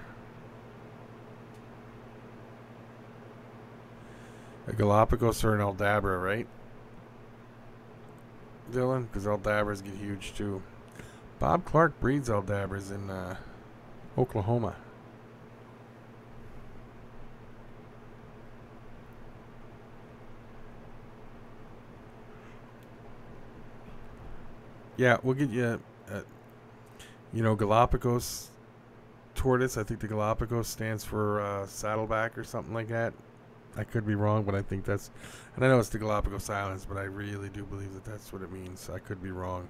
A Galapagos or an Aldabra, right? Dylan? Because Aldabras get huge too. Bob Clark breeds Aldabras in Oklahoma. Yeah, we'll get you, Galapagos tortoise. I think the Galapagos stands for saddleback or something like that. I could be wrong, but I think that's... And I know it's the Galapagos Islands, but I really do believe that that's what it means. I could be wrong.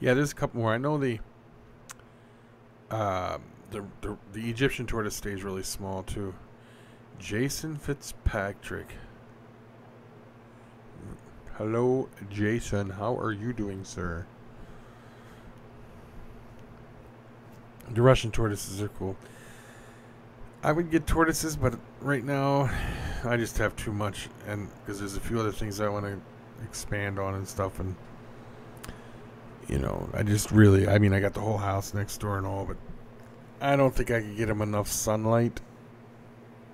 Yeah, there's a couple more. I know the Egyptian tortoise stays really small too. Jason Fitzpatrick. Hello, Jason. How are you doing, sir? The Russian tortoises are cool. I would get tortoises, but right now I just have too much, and because there's a few other things I want to expand on and stuff, and I just really, I got the whole house next door and all, but I don't think I could get them enough sunlight,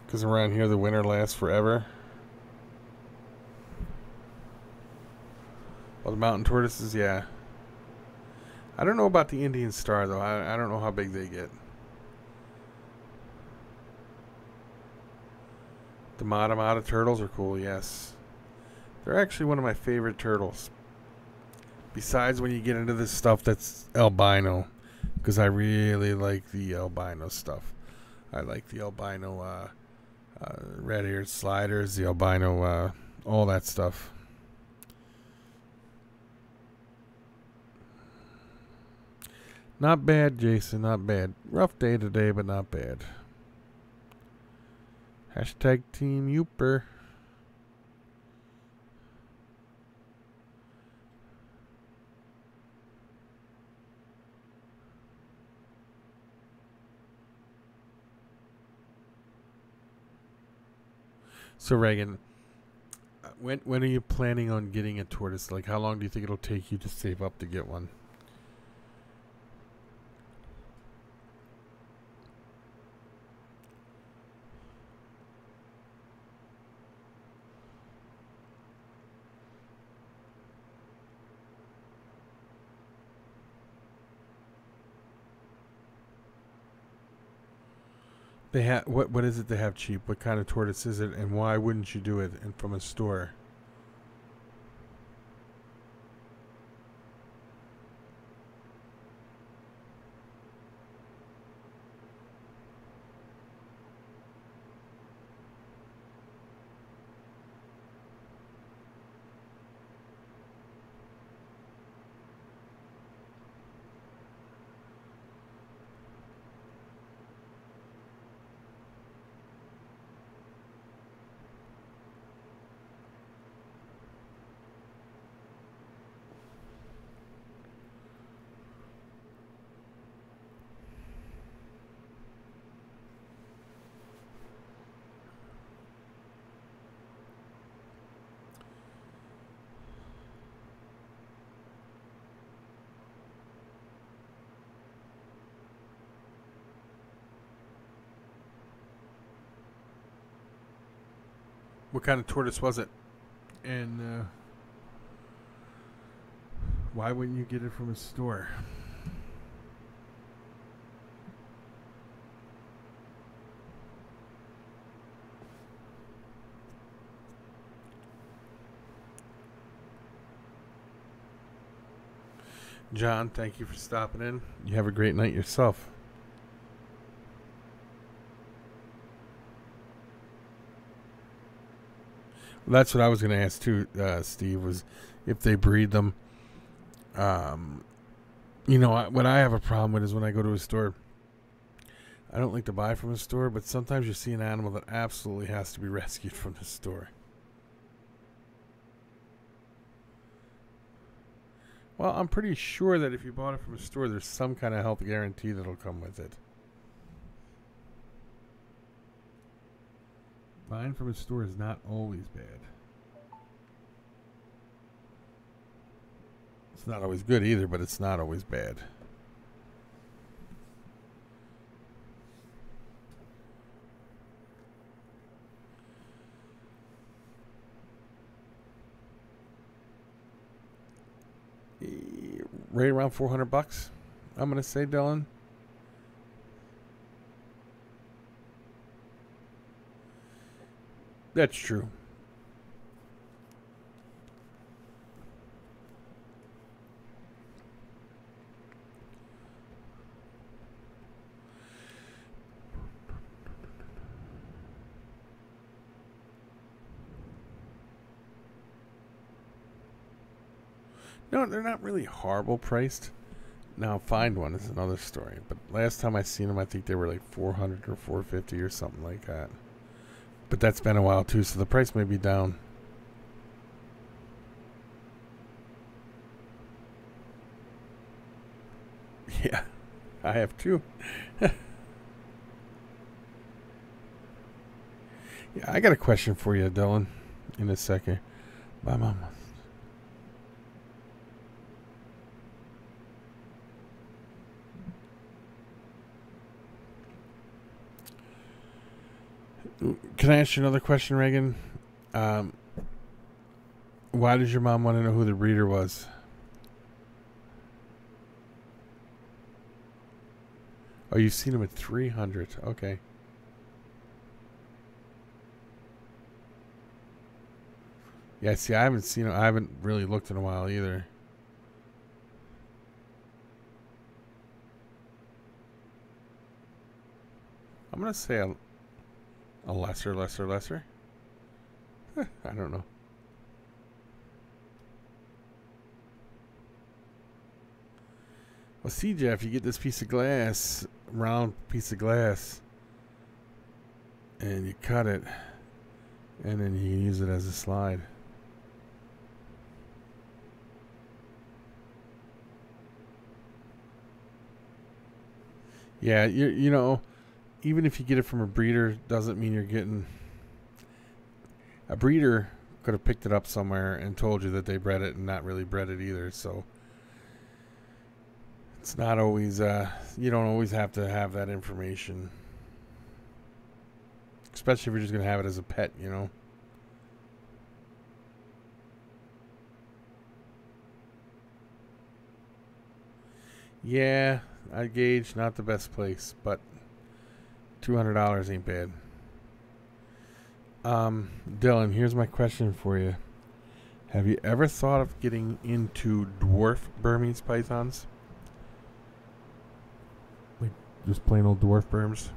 because around here the winter lasts forever. Well, the mountain tortoises, yeah. I don't know about the Indian star, though. I don't know how big they get. The Matamata turtles are cool, yes. They're actually one of my favorite turtles. Besides when you get into this stuff that's albino. Because I really like the albino stuff. I like the albino red-eared sliders, the albino, all that stuff. Not bad, Jason, not bad. Rough day today, but not bad. Hashtag Team Youper. So Reagan, when are you planning on getting a tortoise? Like, how long do you think it'll take you to save up to get one? They have what is it they have cheap? What kind of tortoise is it, and why wouldn't you do it from a store? What kind of tortoise was it? And why wouldn't you get it from a store? John, thank you for stopping in. You have a great night yourself. That's what I was going to ask too, Steve, was if they breed them. What I have a problem with is when I go to a store, I don't like to buy from a store, but sometimes you see an animal that absolutely has to be rescued from the store. Well, I'm pretty sure that if you bought it from a store, there's some kind of health guarantee that'll come with it. Buying from a store is not always bad. It's not always good either, but it's not always bad. Right around $400, I'm gonna say, Dylan. That's true. No, they're not really horrible priced. Now, find one is another story. But last time I seen them, I think they were like 400 or 450 or something like that. But that's been a while too, so the price may be down. Yeah, I have two. Yeah, I got a question for you, Dylan, in a second. Bye, Mama. Can I ask you another question, Reagan? Why does your mom want to know who the breeder was? Oh, you've seen him at 300. Okay. Yeah, see, I haven't seen him. I haven't really looked in a while either. I'm going to say a lesser. I don't know. Well, see, Jeff, you get this piece of glass, round piece of glass, and you cut it, and then you can use it as a slide. Yeah, even if you get it from a breeder, doesn't mean you're getting... A breeder could have picked it up somewhere and told you that they bred it and not really bred it either, so... It's not always, you don't always have to have that information. Especially if you're just going to have it as a pet, you know? Yeah, I gauge, not the best place, but $200 ain't bad. Dylan, here's my question for you. Have you ever thought of getting into dwarf Burmese pythons? Like just plain old dwarf Burms?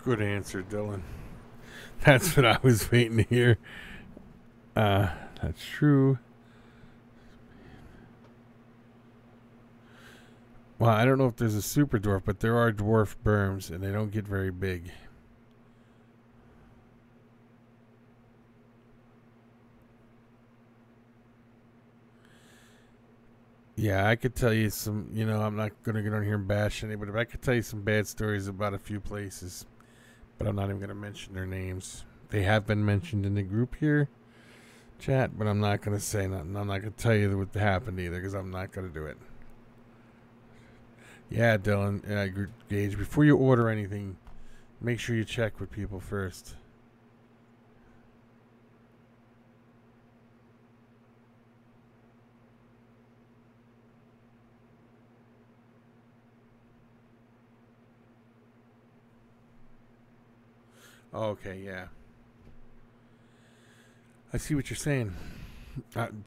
Good answer, Dylan. That's what I was waiting to hear. That's true. Well, I don't know if there's a super dwarf, but there are dwarf Burms, and they don't get very big. Yeah, I could tell you some, I'm not going to get on here and bash anybody, but I could tell you some bad stories about a few places, but I'm not even going to mention their names. They have been mentioned in the group here, chat, but I'm not going to say nothing. I'm not going to tell you what happened either, because I'm not going to do it. Yeah, Dylan, Gage, before you order anything, make sure you check with people first. Okay, yeah. I see what you're saying.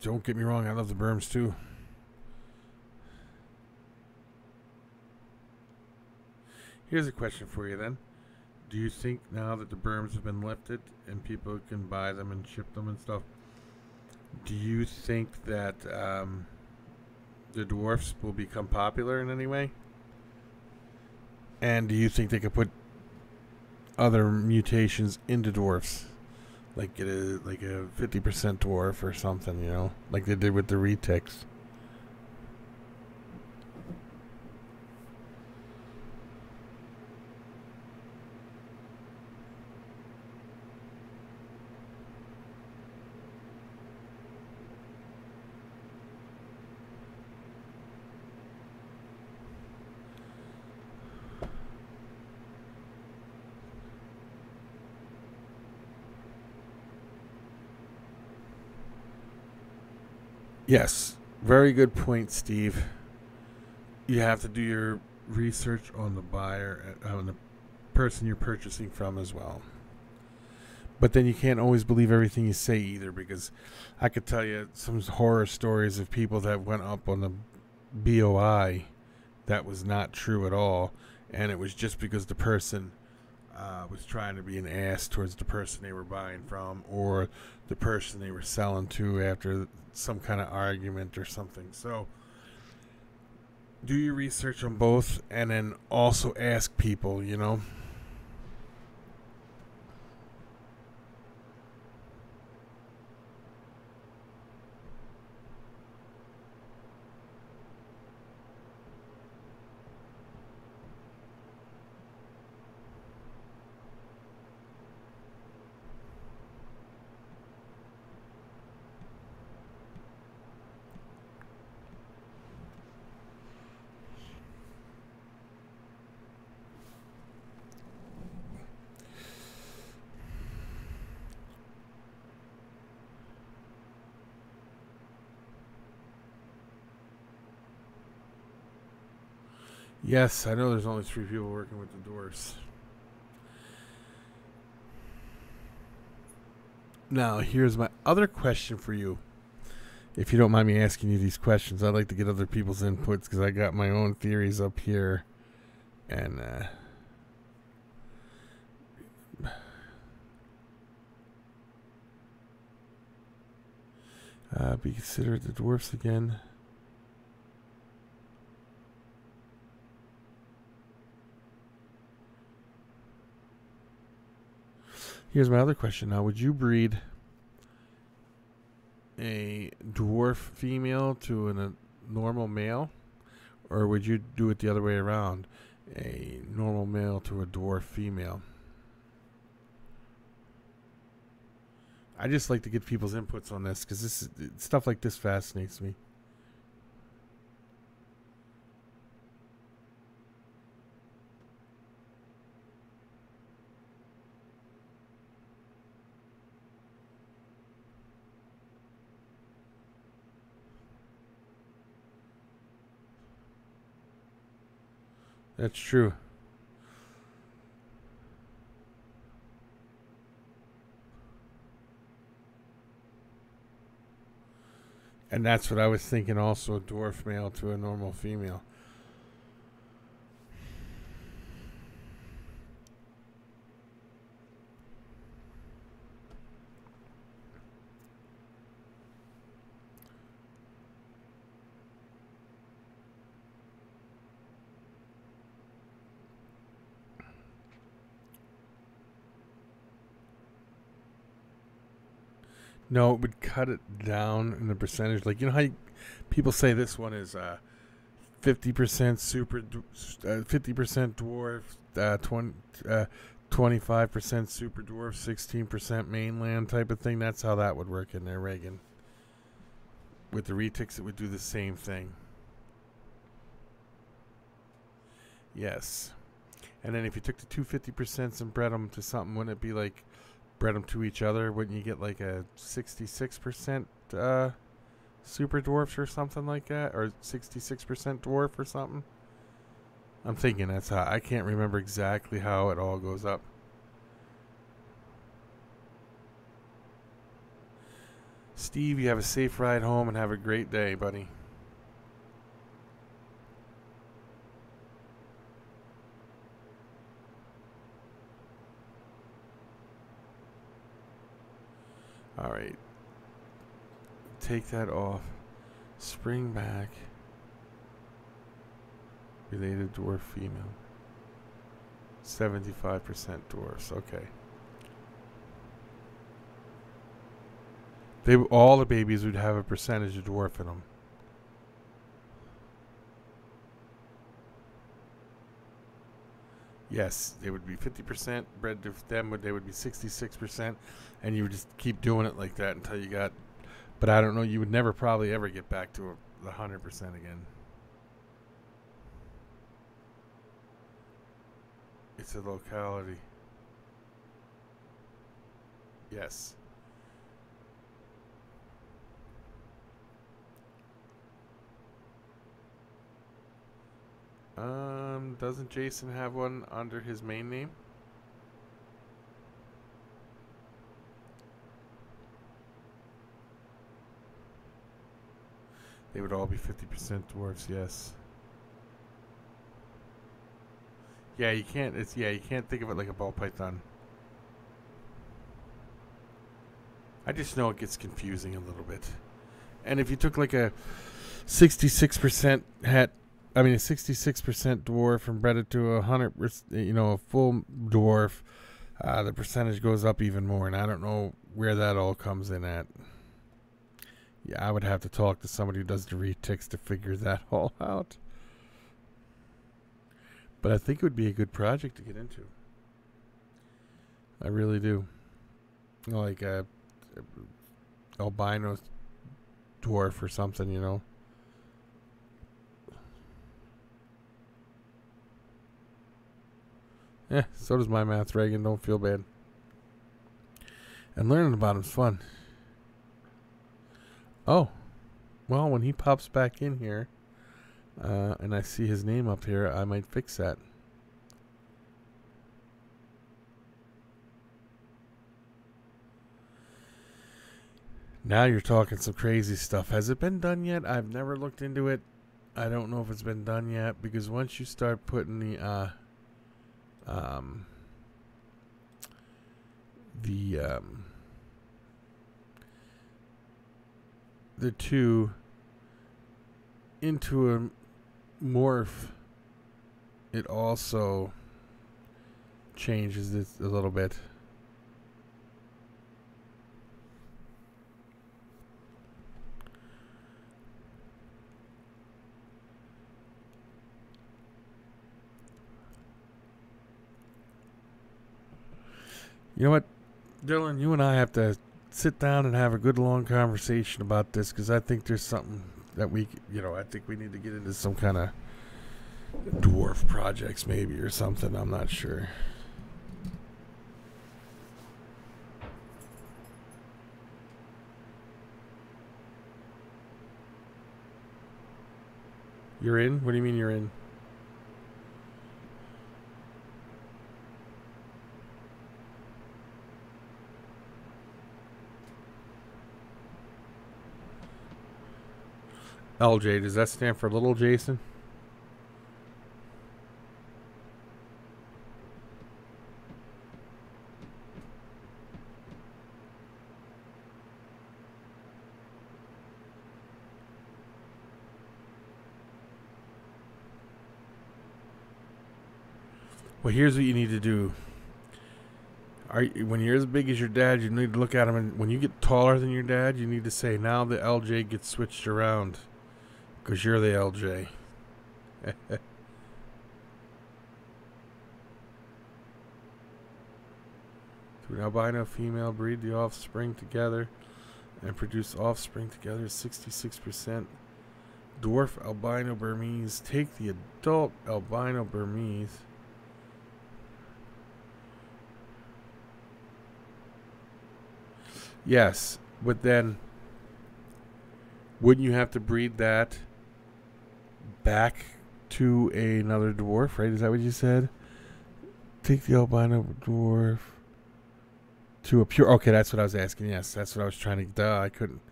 Don't get me wrong, I love the Burms too. Here's a question for you then. Do you think now that the Burms have been lifted and people can buy them and ship them and stuff, do you think that the dwarfs will become popular in any way? And do you think they could put other mutations into dwarfs? Like get a 50% dwarf or something, like they did with the retics. Yes, very good point, Steve. You have to do your research on the buyer, on the person you're purchasing from as well. But then you can't always believe everything you say either, because I could tell you some horror stories of people that went up on the BOI that was not true at all, and it was just because the person was trying to be an ass towards the person they were buying from, or the person they were selling to after some kind of argument or something. So do your research on both, and then also ask people, Yes, I know there's only 3 people working with the dwarfs. Now, here's my other question for you. If you don't mind me asking you these questions, I'd like to get other people's inputs because I got my own theories up here. And, be considered the dwarfs again. Here's my other question now. Would you breed a dwarf female to a normal male? Or would you do it the other way around? A normal male to a dwarf female? I just like to get people's inputs on this because stuff like this fascinates me. That's true. And that's what I was thinking also, a dwarf male to a normal female. No, it would cut it down in the percentage. Like, you know how people say this one is 50% 50% dwarf, 25% super dwarf, 16% mainland type of thing. That's how that would work in there, Reagan. With the retics, it would do the same thing. Yes. And then if you took the two 50% and bred them to something, wouldn't it be like bred them to each other? Wouldn't you get like a 66% super dwarfs or something like that? Or 66% dwarf or something? I'm thinking that's how. I can't remember exactly how it all goes up. Steve, you have a safe ride home and have a great day, buddy. Alright. Take that off. Spring back. Related dwarf female. 75% dwarfs. Okay. All the babies would have a percentage of dwarf in them. Yes, they would be 50% bred to them, but they would be 66%, and you would just keep doing it like that until you got. But I don't know. You would never probably ever get back to the 100% again. It's a locality. Yes. Doesn't Jason have one under his main name? They would all be 50% dwarfs, yes. Yeah, you can't you can't think of it like a ball python. I just know it gets confusing a little bit. And if you took like a 66% a 66% dwarf and bred it to 100%, a full dwarf, the percentage goes up even more. And I don't know where that all comes in at. Yeah, I would have to talk to somebody who does the retics to figure that all out. But I think it would be a good project to get into. I really do. Like a albino dwarf or something, So does my math, Reagan. Don't feel bad. And learning about him's fun. Oh. Well, when he pops back in here, and I see his name up here, I might fix that. Now you're talking some crazy stuff. Has it been done yet? I've never looked into it. I don't know if it's been done yet, because once you start putting the two into a morph, it also changes it a little bit. You know what, Dylan? You and I have to sit down and have a good long conversation about this, because I think there's something that I think we need to get into some kind of dwarf projects maybe or something. I'm not sure. You're in? What do you mean you're in? LJ, does that stand for Little Jason? Well, here's what you need to do. When you're as big as your dad, you need to look at him, and when you get taller than your dad, you need to say, now the LJ gets switched around, because you're the LJ. To an albino female, breed the offspring together and produce offspring together, 66%. Dwarf albino Burmese. Take the adult albino Burmese. Yes, but then wouldn't you have to breed that back to another dwarf, right? Is that what you said? Take the albino dwarf to a pure... Okay, that's what I was asking. Yes, that's what I was trying to... Duh, I couldn't...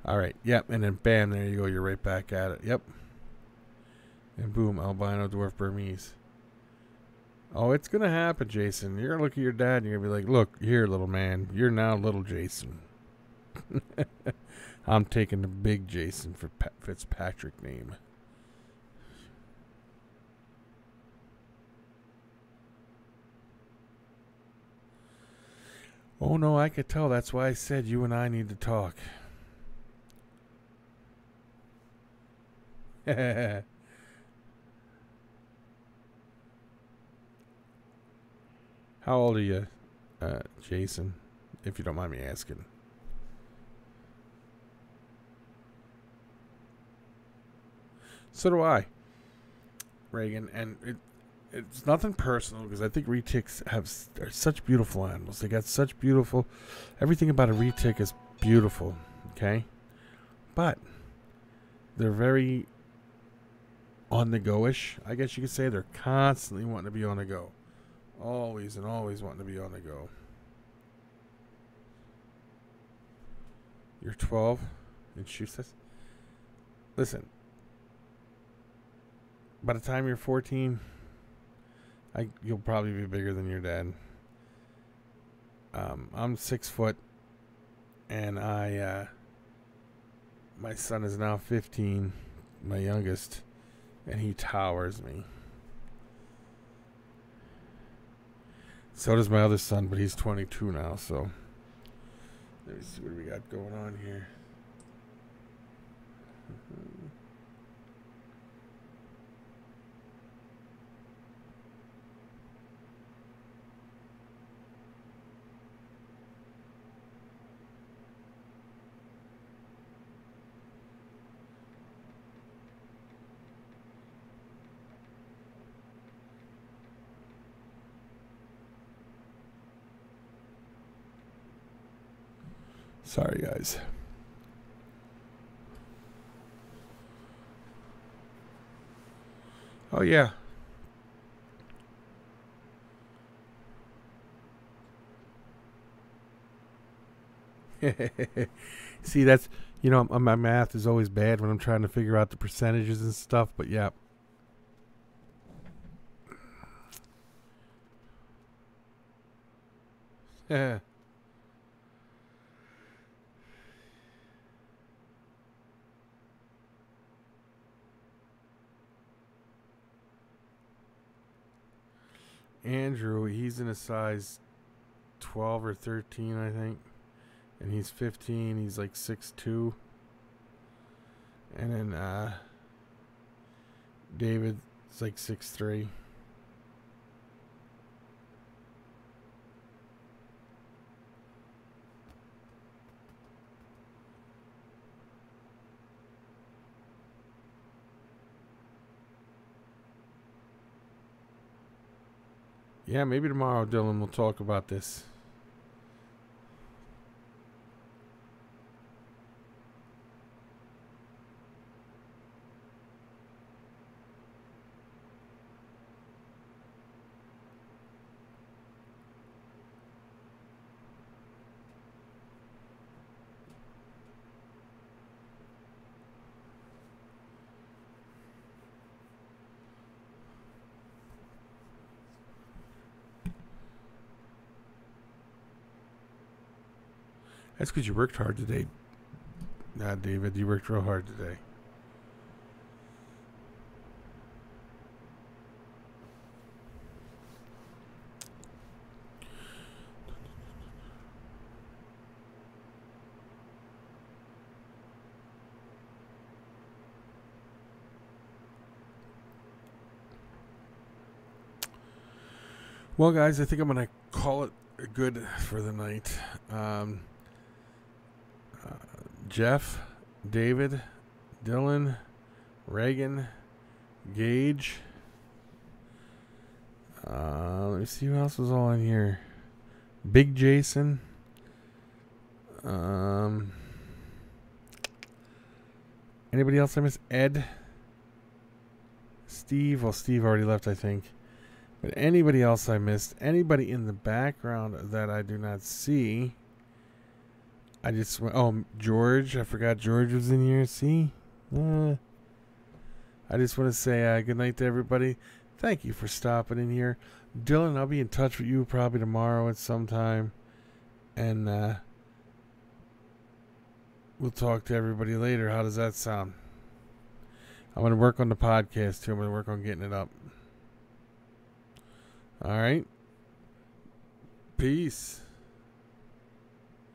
All right, yep, and then bam, there you go. You're right back at it. Yep. And boom, albino dwarf Burmese. Oh, it's going to happen, Jason. You're going to look at your dad and you're going to be like, look, here, little man. You're now little Jason. I'm taking the big Jason for Fitzpatrick name. Oh, no, I could tell. That's why I said you and I need to talk. How old are you, Jason, if you don't mind me asking? So do I, Reagan, and it's nothing personal, because I think retics are such beautiful animals. They got such beautiful... Everything about a retic is beautiful, okay? But they're very on the go-ish, I guess you could say. They're constantly wanting to be on the go. Always and always wanting to be on the go. You're 12 and shoots this. Listen, by the time you're 14, you'll probably be bigger than your dad. I'm 6 foot, and my son is now 15, my youngest, and he towers me. So does my other son, but he's 22 now, so let me see what we got going on here. Sorry, guys. Oh, yeah. See, that's, my math is always bad when I'm trying to figure out the percentages and stuff, but yeah. Yeah. Andrew, he's in a size 12 or 13, I think. And he's 15. He's like 6'2". And then David's like 6'3". Yeah, maybe tomorrow, Dylan, we'll talk about this. That's because you worked hard today. Nah, David, you worked real hard today. Well, guys, I think I'm going to call it good for the night. Jeff, David, Dylan, Reagan, Gage. Let me see who else was all in here. Big Jason. Anybody else I missed? Ed. Steve. Well, Steve already left, I think. But anybody else I missed? Anybody in the background that I do not see? I just went. Oh, George. I forgot George was in here. See? I just want to say good night to everybody. Thank you for stopping in here. Dylan, I'll be in touch with you probably tomorrow at some time. And we'll talk to everybody later. How does that sound? I'm going to work on the podcast too. I'm going to work on getting it up. All right. Peace.